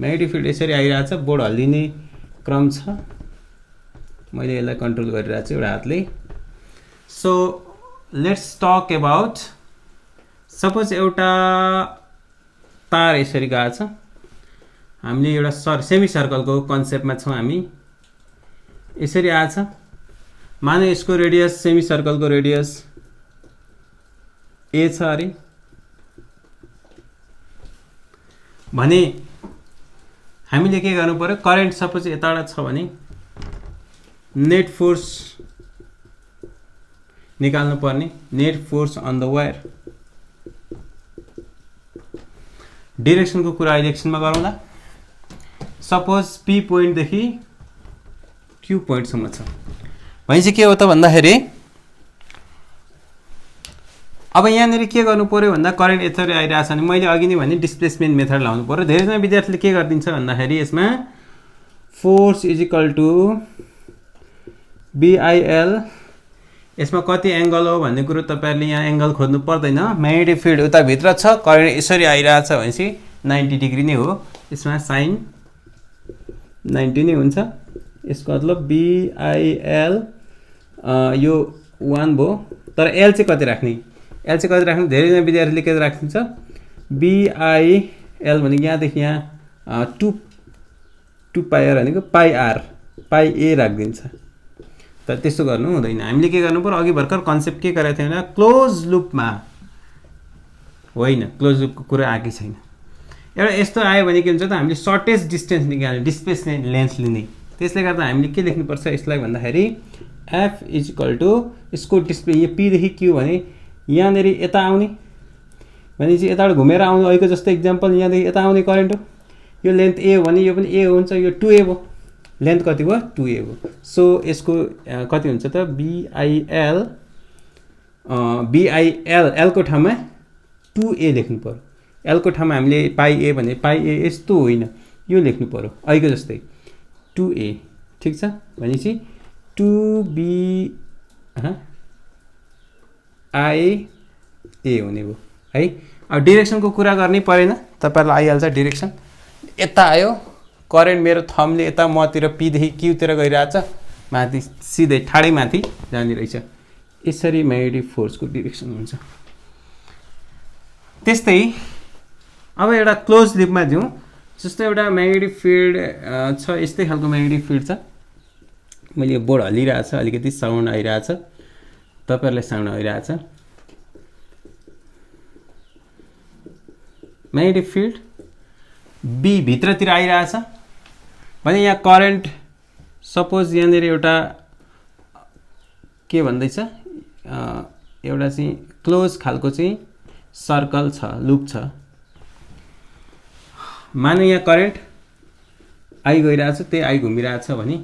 A: म्याग्नेटिक फिल्ड यसरी आइराछ बोर्ड हल्लिने क्रम छ मैले यसलाई कन्ट्रोल गरिरहेको छु एउटा हातले so let's talk about suppose एउटा तार यसरी गएको छ हामीले एउटा सेमी सर्कलको कन्सेप्टमा छौं हामी यसरी आछ माने यसको रेडियस सेमी सर्कलको रेडियस a छ अरे भने हामीले के गर्नु पर्यो करेन्ट सपोज यताबाट छ भने नेट फोर्स निकाल्नु पर्ने net force on the wire direction को कुरा इलेक्सनमा गरौँला सपोज p पोइन्ट देखि q पोइन्ट सम्म छ भनेपछि के हो त भन्दाखेरि अब यहाँनेर के गर्नु पर्यो भन्दा करेन्ट यसरी आइराछ अनि मैले अघि नै भने डिस्प्लेसमेन्ट मेथड लाउनु पर्यो धेरैजना विद्यार्थीले के गर्दिन्छ भन्दाखेरि यसमा force is equal to BIL यसमा कति एंगल हो भन्ने कुरो तपाईहरुले यहाँ एंगल खोज्नु पर्दैन म्याग्नेटिक फिल्ड उता भित्र छ करेन्ट यसरी आइराछ भनेपछि 90 डिग्री नै हो यसमा sin 90 नै हुन्छ यसको मतलब BIL यो 1 भयो तर L चाहिँ कति राख्ने L चाहिँ कति राख्ने धेरै जना विद्यार्थीले के राख्दिन्छ BIL भने यहाँ देखि यहाँ 2 पाई r भनेको पाई r पाई a राख्दिन्छ तर त्यस्तो गर्नु हुँदैन हामीले के गर्नु पर्यो अघि भर्खर कन्सेप्ट के गरेको थियौ भने क्लोज लुपमा होइन क्लोज लुपको कुरा आकी छैन एउटा यस्तो आयो भने के हुन्छ त हामीले सर्टेस्ट डिस्टेन्स निकाल्ने डिस्प्लेसमेन्ट लेन्थ लिने त्यसले गर्दा हामीले के लेख्नु पर्छ यसलाई भन्दाखेरि f इज इक्वल टु यसको डिस्प्ले यो p देखि q भने यहाँ नेरी यता आउने भने चाहिँ यताबाट घुमेर आउने अहिलेको जस्तो एक्जाम्पल यहाँ देखि यता आउने करेन्ट हो यो लेन्थ a हो भने यो पनि a हुन्छ यो 2a भयो लेन्थ कति भयो 2a भयो सो यसको कति हुन्छ त BIL L को ठाउँमा 2a लेख्नु पर्यो L को ठाउँमा हामीले पाई a भने पाई a यस्तो होइन यो लेख्नु पर्यो अहिलेको जस्तै 2a ठीक छ भनेपछि 2BIA हुने भयो है अब डाइरेक्सनको कुरा गर्नै परेन तपाईहरुलाई आइहाल्छ डाइरेक्सन यता आयो करेन्ट मेरो थम्बले यता मतिर p देखि q तिर गइराछ माथि सिधै ठाडै माथि जाने रहेछ यसरी म्याग्नेटिक फोर्सको डाइरेक्सन हुन्छ त्यस्तै अब एउटा क्लोज लुपमा दिउँ जस्तो एउटा म्याग्नेटिक फिल्ड छ, यस्तै खालको म्याग्नेटिक फिल्ड छ। मैले बोर्ड हल्लिरहेछ, अलिकति साउन्ड आइरहेछ, तपाईहरुलाई साउन्ड आइरहेछ। म्याग्नेटिक फिल्ड बी भित्रतिर आइरहेछ भने यहाँ करेन्ट सपोज यहाँनिर एउटा के भन्दैछ, एउटा चाहिँ क्लोज खालको चाहिँ सर्कल छ, लुप छ। मानौ यहाँ करेन्ट आई गइरहेछ, त्यही आई घुमिरहेछ भने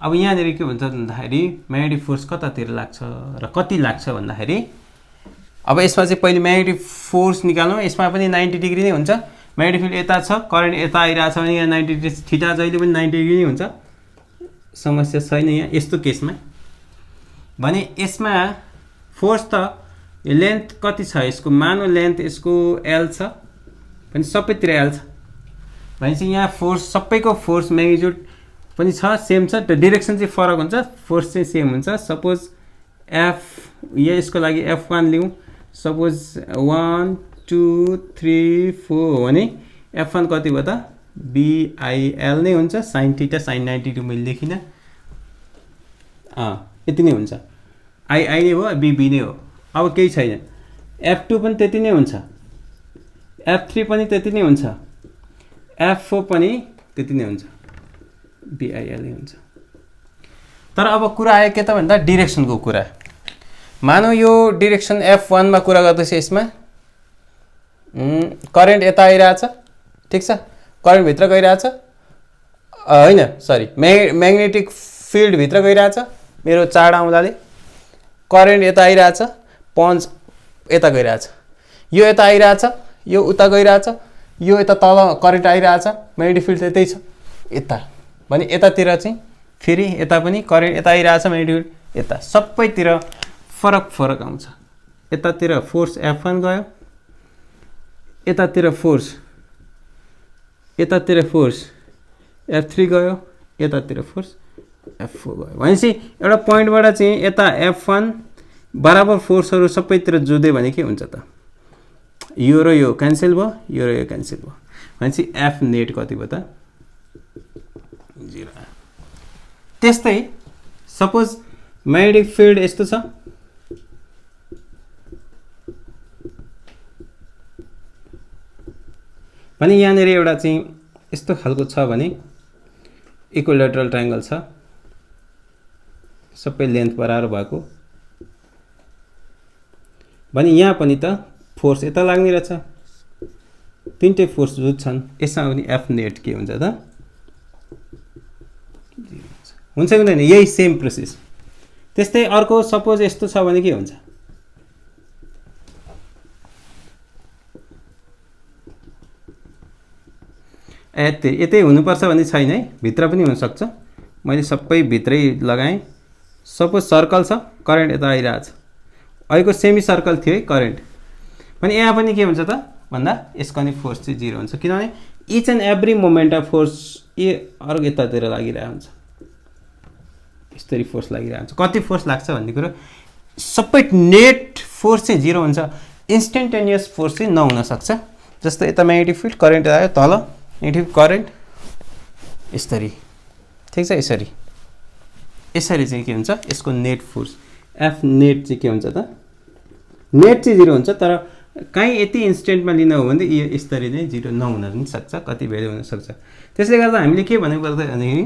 A: अब यहाँनिर के हुन्छ भन्दाखेरि म्याग्नेटिक फोर्स कतातिर लाग्छ र कति लाग्छ भन्दाखेरि अब यसमा चाहिँ पहिले म्याग्नेटिक फोर्स निकाल्नु। यसमा पनि 90 डिग्री नै हुन्छ। म्याग्नेटिक फिल्ड यता छ, करेन्ट यता आइरहेछ भने यहाँ 90 डिग्री, थीटा जहिले पनि 90 डिग्री नै हुन्छ, समस्या छैन यहाँ यस्तो केसमा। भने यसमा फोर्स त लेन्थ कति छ यसको, मानौ लेन्थ यसको एल छ भने सबैतिर एल छ भनेपछि यहाँ फोर्स सबैको फोर्स म्याग्निट्युड पनि छ, सेम छ, डिरेक्सन चाहिँ फरक हुन्छ, फोर्स चाहिँ सेम हुन्छ। सपोज एफ यसको लागि F1 लिउँ, सपोज 1 2 3 4 हो भने F1 कति भयो त BIL नै हुन्छ, sin थीटा sin 90 मैले लेखिनँ, यति नै हुन्छ। I नै हो, B नै हो, अब केही छैन। F2 पनि त्यति नै हुन्छ, F3 पनि त्यति नै हुन्छ, F4 पनि त्यति नै हुन्छ, BIL नै हुन्छ। तर अब कुरा आयो के त भन्दा डिरेक्सनको कुरा। मानौ यो डिरेक्सन F1 मा कुरा गर्दैछ, यसमा करेन्ट यता आइरहेछ, ठीक छ, करेन्ट भित्र गइरहेछ, हैन सरी म्याग्नेटिक फिल्ड भित्र गइरहेछ, मेरो चार्ट आउँदाले करेन्ट यता आइरहेछ, पञ्च यता गइरहेछ, यो यता आइरहेछ, यो उता गइरहेछ, यो यता तल करेन्ट आइरहेछ, म्याग्नेटिक फिल्ड त्यतै छ यता भने यतातिर चाहिँ फेरि यता पनि करेन्ट यता आइरहेछ, म्याग्नेटिक फिल्ड यता, सबैतिर फरक फरक आउँछ। यतातिर फोर्स F1 गयो, यतातिर फोर्स F3 गयो, यतातिर फोर्स F4 गयो भनेपछि एउटा पोइन्टबाट चाहिँ यता F1 बराबर फोर्सहरु सबैतिर जोड्यो भने के हुन्छ त, यो र यो क्यान्सल भयो, यो र यो क्यान्सल भयो भनेपछि F नेट कति भयो त 0। त्यस्तै सपोज म्याग्नेटिक फिल्ड यस्तो छ, भने यहाँनिर एउटा चाहिँ यस्तो खालको छ भने इक्विलेटरल ट्रायंगल छ, सबै लेन्थ बराबर भएको भने यहाँ पनि त फोर्स यता लाग्ने रहेछ, तीनटै फोर्स जुझ्छन्, यसमा पनि F नेट के हुन्छ त 0 हुन्छ कि हुँदैन, यही सेम प्रोसेस। त्यस्तै अर्को सपोज यस्तो छ भने के हुन्छ, यतै हुनुपर्छ भन्ने छैन है, भित्र पनि हुन सक्छ, मैले सबै भित्रै लगाएँ। सपोज सर्कल छ, करेन्ट यता आइरहेछ, अहिलेको सेमी सर्कल थियो है करेन्ट, भने यहाँ पनि के हुन्छ त भन्दा यसको नि फोर्स चाहिँ 0 हुन्छ, किनभने each and every moment of force अर्को यतातिर लागिरहेको हुन्छ, यसरी फोर्स लागिरहेको हुन्छ। कति फोर्स लाग्छ भन्ने कुरा सबै नेट फोर्स चाहिँ 0 हुन्छ, इन्स्टेन्टेनियस फोर्स चाहिँ नहुन सक्छ। जस्तो यता म्याग्नेटिक फिल्ड करेन्ट आयो तल, नेगेटिभ करेन्ट यसरी, ठीक छ, यसरी चाहिँ के हुन्छ, यसको नेट फोर्स F नेट चाहिँ के हुन्छ त, नेट चाहिँ 0 हुन्छ, तर कहीँ यति इन्स्टेन्टमा लिन हो भने यो यसरी नै 0 नहुन पनि सक्छ, कति भ्यालु हुन सक्छ। त्यसले गर्दा हामीले के भनेको पर्दा भन्दाखेरि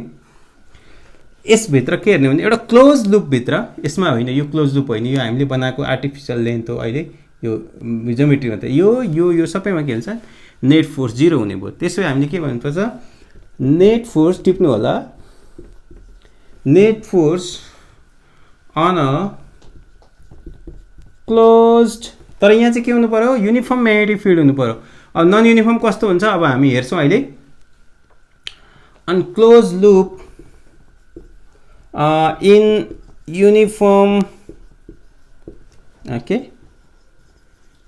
A: यसभित्र के हेर्ने भने एउटा क्लोज लुप भित्र, यसमा होइन, यो क्लोज लुप होइन, यो हामीले बनाएको आर्टिफिसियल लेन्थ हो, अहिले यो ज्योमेट्रीमा त यो सबैमा के हुन्छ नेट फोर्स 0 हुने भयो। त्यसो हामीले के भन्नुपर्छ, नेट फोर्स टिप्नु होला, net force on a closed, तर यहाँ चाहिँ के हुनु पर्यो, युनिफर्म म्याग्नेटिक फिल्ड हुनु पर्यो। अब नन युनिफर्म कस्तो हुन्छ अब हामी हेर्छौँ अहिले, unclose loop in uniform okay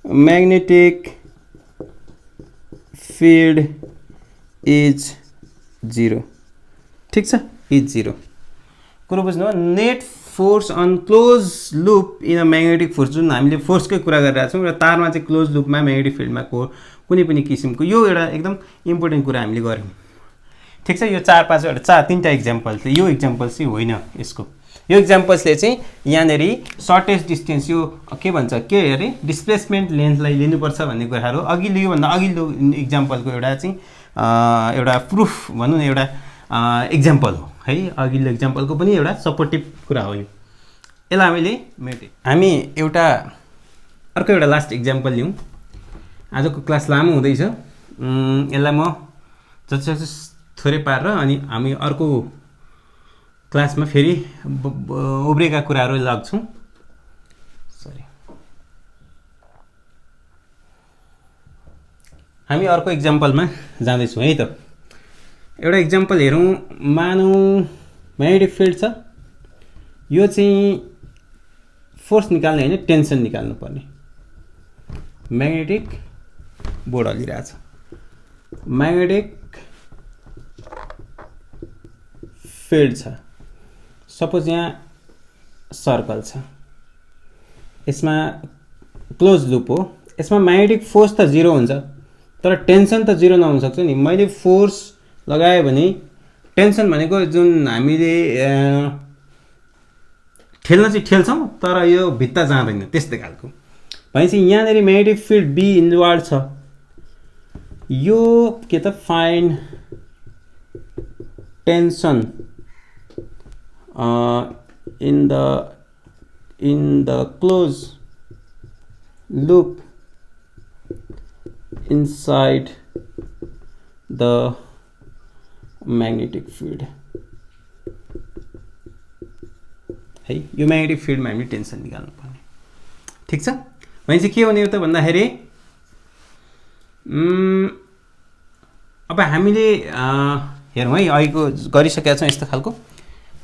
A: magnetic field is 0, ठीक छ, is 0। कुरो बुझ्नु, net force on close loop in a magnetic force, जुन हामीले फोर्सकै कुरा गरिरहेको छौँ र तारमा चाहिँ क्लोज लुपमा म्याग्नेटिक फिल्डमा कुनै पनि किसिमको यो एउटा एकदम इम्पोर्टेन्ट कुरा हामीले गर्यौँ ठिक छ यो 4-5 3टा इक्जाम्पल थियो यो इक्जाम्पल चाहिँ होइन यसको यो इक्जाम्पल्सले चाहिँ यहाँनेरि सर्टेस्ट डिस्टेन्स यो के भन्छ के अरे डिस्प्लेसमेन्ट लेन्थलाई लिनुपर्छ भन्ने कुराहरू अघिल्लो योभन्दा अघिल्लो इक्जाम्पलको एउटा चाहिँ एउटा प्रुफ भनौँ न एउटा इक्जाम्पल हो है अघिल्लो इक्जाम्पलको पनि एउटा सपोर्टिभ कुरा हो यो यसलाई हामी एउटा अर्को एउटा लास्ट इक्जाम्पल लिउँ आजको क्लास लामो हुँदैछ यसलाई म जति थोरै पारेर अनि हामी अर्को क्लासमा फेरि उब्रेका कुराहरू लाग्छौँ हामी अर्को इक्जाम्पलमा जाँदैछौँ है त एउटा इक्जाम्पल हेरौँ मानौँ म्याग्नेटिक फिल्ड छ यो चाहिँ फोर्स निकाल्ने होइन टेन्सन निकाल्नु पर्ने म्याग्नेटिक बोर्ड हल्लिरहेछ म्याग्नेटिक फिल्ड छ सपोज यहाँ सर्कल छ यसमा क्लोज लुप हो यसमा म्याग्नेटिक फोर्स त 0 हुन्छ तर टेन्सन त 0 नहुन सक्छ नि मैले फोर्स लगाएँ भने टेन्सन भनेको जुन हामीले ठेल्न चाहिँ ठेल्छौँ तर यो भित्ता जाँदैन त्यस्तै खालको भनेपछि यहाँनिर म्याग्नेटिक फिल्ड बी इनवार्ड छ यो के त find tension in the closed loop inside the magnetic field है यो म्याग्नेटिक फिल्डमा हामीले टेन्सन निकाल्नु पर्ने ठीक छ भनेपछि के हुने त भन्दाखेरि अब हामीले हेरौँ है अहिलेको गरिसकेका छौँ यस्तो खालको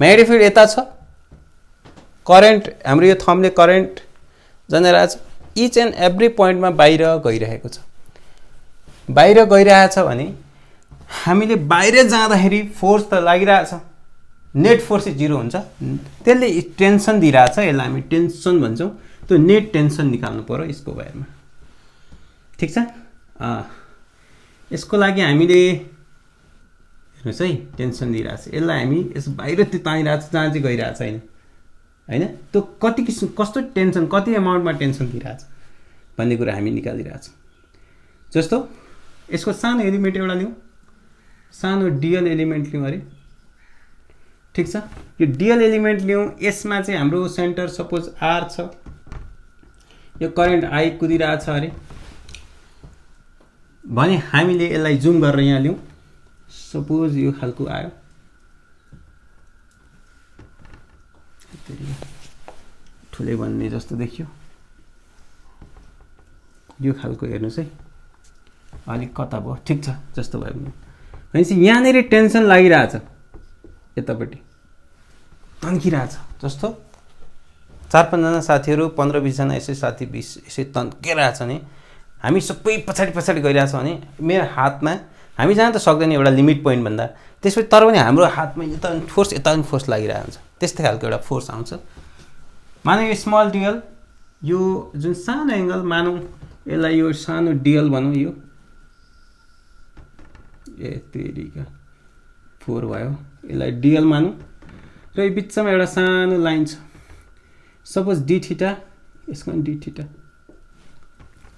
A: म्याग्नेटिक फिल्ड यता छ करेन्ट हाम्रो यो थम्बले करेन्ट जनाइरहेछ इच एन्ड एभ्री पोइन्टमा बाहिर गइरहेको छ बाहिर गइरहेछ भने हामीले बाहिर जाँदाखेरि फोर्स त लागिरहेछ नेट फोर्स चाहिँ 0 हुन्छ त्यसले टेन्सन दिइरहेछ यसलाई हामी टेन्सन भन्छौँ त्यो नेट टेन्सन निकाल्नु पर्यो यसको बारेमा ठिक छ यसको लागि हामीले हेर्नुहोस् है टेन्सन दिइरहेछ यसलाई हामी यस बाहिर त्यो तानिरहेछ जहाँ चाहिँ गइरहेछ होइन त्यो कति किसिम कस्तो टेन्सन कति एमाउन्टमा टेन्सन दिइरहेछ भन्ने कुरा हामी निकालिरहेछौँ जस्तो यसको सानो एलिमेन्ट एउटा लिउँ सानो डिएल एलिमेन्ट लिउँ अरे ठिक छ यो डिएल एलिमेन्ट लिउँ यसमा चाहिँ हाम्रो सेन्टर सपोज आर छ यो करेन्ट आई कुदिरहेछ अरे भने हामीले यसलाई जुम गरेर यहाँ लिउँ सपोज यो खालको आयो ठुलै भन्ने जस्तो देखियो यो खालको हेर्नुहोस् है अलिक कता भयो ठिक छ जस्तो भयो भनेपछि यहाँनिर टेन्सन लागिरहेछ यतापट्टि तन्किरहेछ जस्तो 4-5 जना साथीहरू 15-20 जना यसै साथी 20 यसै तन्किरहेछ नि हामी सबै पछाडि गइरहेछ भने मेरो हातमा हामी जान त सक्दैन एउटा लिमिट पोइन्ट भन्दा त्यसपछि तर पनि हाम्रो हातमा यता पनि फोर्स लागिरहेको हुन्छ त्यस्तै खालको एउटा फोर्स आउँछ मानौँ यो स्मल डिएल यो जुन सानो एङ्गल मानौँ यसलाई यो सानो डिएल भनौँ यो तेरिका 4 भयो यसलाई डिएल मानौँ र यो बिचमा एउटा सानो लाइन छ सपोज डी थीटा यसको डी थीटा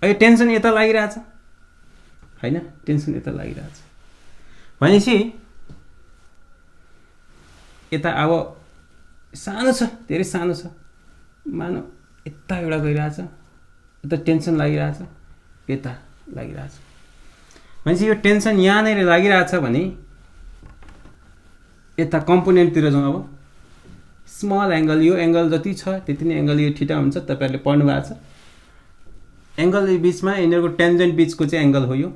A: यो टेन्सन यता लागिरहेछ हैन टेन्सन यता लागिरहेछ भनेपछि यता अब सानो छ धेरै सानो छ मानौ यता एउटा गइरहेछ यता टेन्सन लागिरहेछ यता लागिरहेछ भनेपछि यो टेन्सन यहाँनिर लागिरहेछ भने यता कम्पोनेन्टतिर जाउँ अब स्मल एङ्गल यो एङ्गल जति छ त्यति नै एङ्गल यो थीटा हुन्छ तपाईहरुले पढ्नु भएको छ एङ्गल बीचमा यिनीहरुको टेन्जेन्ट बीचको चाहिँ एङ्गल हो यो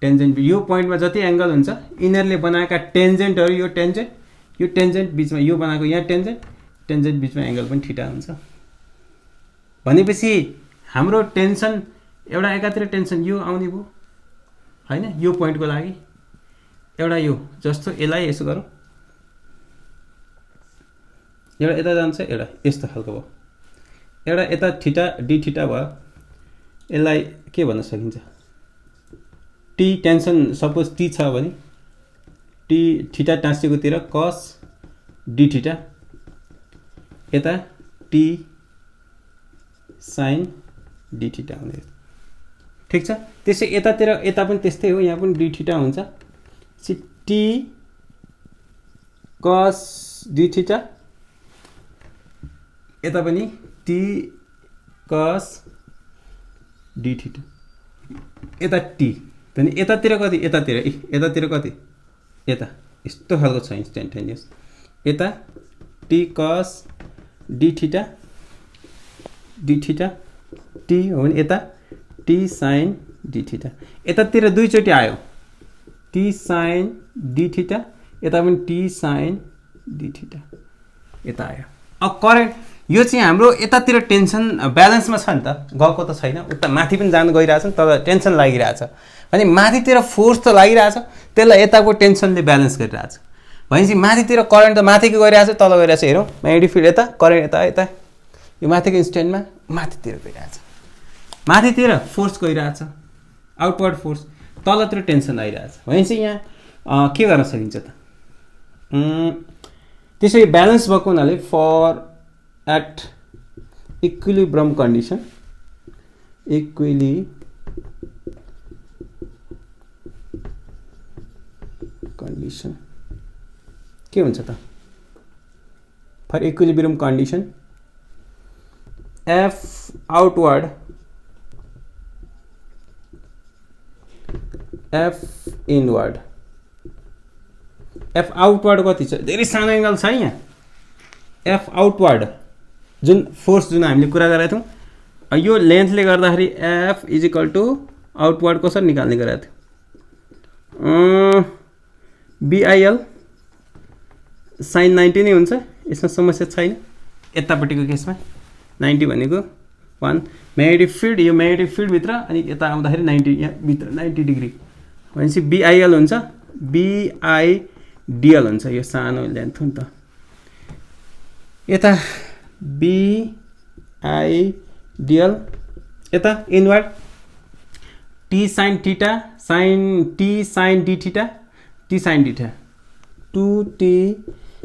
A: टेन्जेन्ट यो पोइन्टमा जति एङ्गल हुन्छ यिनीहरुले बनाएका टेन्जेन्टहरु यो टेन्जेन्ट बीचमा यो बनाएको यहाँ टेन्जेन्ट बीचमा एङ्गल पनि थीटा हुन्छ भनेपछि हाम्रो टेन्सन एउटा एकातिर टेन्सन यो आउने भयो हैन यो पोइन्टको लागि एउटा यो जस्तो यसलाई यसो गरौँ एउटा यता जान्छ एउटा यस्तो खालको भयो एउटा यता थीटा डी थीटा भयो यसलाई के भन्न सकिन्छ टी टेन्सन सपोज टी छ भने टी थीटा टाँसेकोतिर cos d थीटा यता टी sin d थीटा हुने ठीक छ। त्यसै यतातिर यता पनि त्यस्तै हो, यहाँ पनि d थीटा हुन्छ, टी cos d थीटा यता पनि टी cos d थीटा यता टी भने यतातिर कति यतातिर कति यता यस्तो खालको छ इन्स्टेन्टेनियस यता T cos d theta T हो भने यता टी sin d थीटा यतातिर दुईचोटि आयो टी sin d थीटा यता पनि टी sin d थीटा यता आयो। अब करेन्ट यो चाहिँ हाम्रो यतातिर टेन्सन ब्यालेन्समा छ नि त, गएको त छैन, उता माथि पनि जान गइरहेछ नि, तर टेन्सन लागिरहेछ भने माथितिर फोर्स त लागिरहेछ, त्यसलाई यताको टेन्सनले ब्यालेन्स गरिरहेछ भनेपछि माथितिर करेन्ट त माथिको गइरहेछ तल गइरहेछ। हेरौँ म्याग्नेटिक फिल्ड यता करेन्ट यता यो माथिको इन्स्टेन्टमा माथितिर गइरहेछ, माथितिर फोर्स गइरहेछ आउटवर्ड फोर्स, तलतिर टेन्सन आइरहेछ भनेपछि यहाँ के गर्न सकिन्छ त त्यसै ब्यालेन्स भएको हुनाले फर एट इक्विलिब्रियम कन्डिसन के हुन्छ त for equilibrium condition F outward F inward F outward कति छ धेरै सानो एंगल छ यहाँ एफ आउटवर्ड जुन फोर्स जुन हामीले कुरा गरेका थियौं यो लेन्थले गर्दाखेरि F is equal to outward कसरी निकाल्ने गरेका थियौं बीआईएल sin 90 नै हुन्छ, यसमा समस्या छैन। यतापट्टिको केसमा 90 भनेको 1 म्याग्नेटिक फिल्ड, यो म्याग्नेटिक फिल्ड भित्र अनि यता आउँदाखेरि 90 यहाँ भित्र 90 डिग्री भनेपछि बीआईएल हुन्छ, बीआईडीएल हुन्छ, यो सानो लेन्थ हो नि त यता बीआईडीएल यता inward T sin theta T sin d theta T sin d theta 2t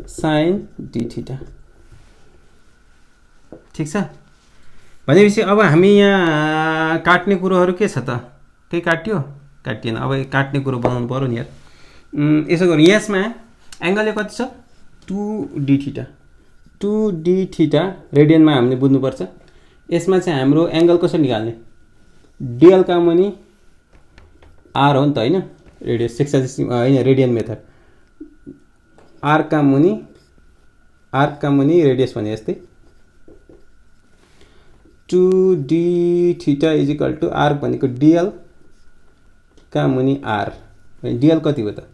A: sin d theta ठीक छ। भनेपछि अब हामी यहाँ काट्ने कुरोहरू के छ त, केही काट्यो काटिएन, अब काट्ने कुरो बनाउनु पर्यो नि यार। यसो गरौँ, यसमा एंगल कति छ 2d थीटा 2d थीटा रेडियनमा हामीले बुझ्नुपर्छ। यसमा चाहिँ हाम्रो एंगल कसरी निकाल्ने, डीएल का मुनि आर हो नि त हैन, रेडियस 6 हैन रेडियन मेथड, आर का मुनि रेडियस भने जस्तै 2d theta is equal to R भनेको डीएल का मुनि आर, डीएल कति हो त,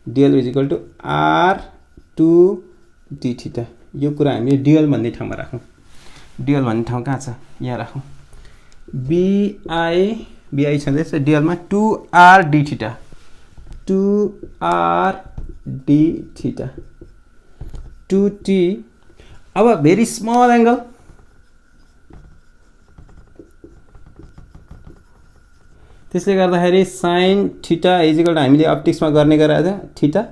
A: dl is equal to R 2d theta. यो कुरा हामीले डीएल भन्ने ठाउँमा राखौं, डीएल भन्ने ठाउँ कहाँ छ यहाँ राखौं, बीआई छँदैछ डीएल मा 2rd theta 2rd theta 2t। अब भेरी स्मल एंगल त्यसले गर्दाखेरि sin theta is equal to हामीले अप्टिक्समा गर्ने गरेका थीटा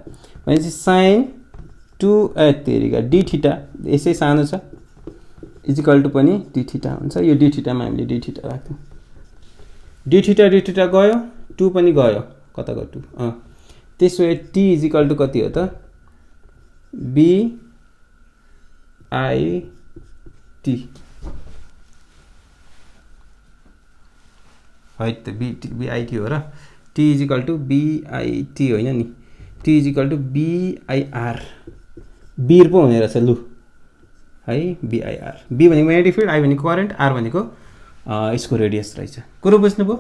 A: भनेपछि sin 2 तेरिका d थीटा यसै सानो छ इज इक्वल टु पनि d थीटा हुन्छ। यो d थीटामा हामीले d थीटा राख्छौं, d थीटा गयो 2 पनि गयो कता गयो 2 त्यसो t इज इक्वल टु कति हो त b i t है त b i t हो र t is equal to b i t होइन नि, t is equal to b i r बीर पो हुने रहेछ लु है b i r, b भनेको म्याग्नेटिक फिल्ड, i भनेको करेन्ट, r भनेको यसको रेडियस रहेछ। कुरो बुझ्नुभयो।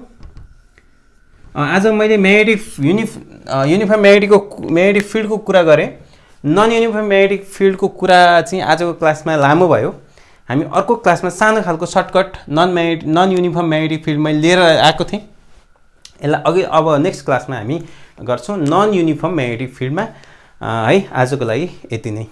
A: आज मैले म्याग्नेटिक युनिफर्म म्याग्नेटिक फिल्डको कुरा गरेँ, नन युनिफर्म म्याग्नेटिक फिल्डको कुरा चाहिँ आजको क्लासमा लामो भयो। हामी अर्को क्लासमा सानो खालको shortcut non uniform magnetic field मैले लिएर आएको थिएँ, यसलाई अघि अब नेक्स्ट क्लासमा हामी गर्छौँ नन युनिफर्म म्याग्नेटिक फिल्डमा है। आजको लागि यति नै।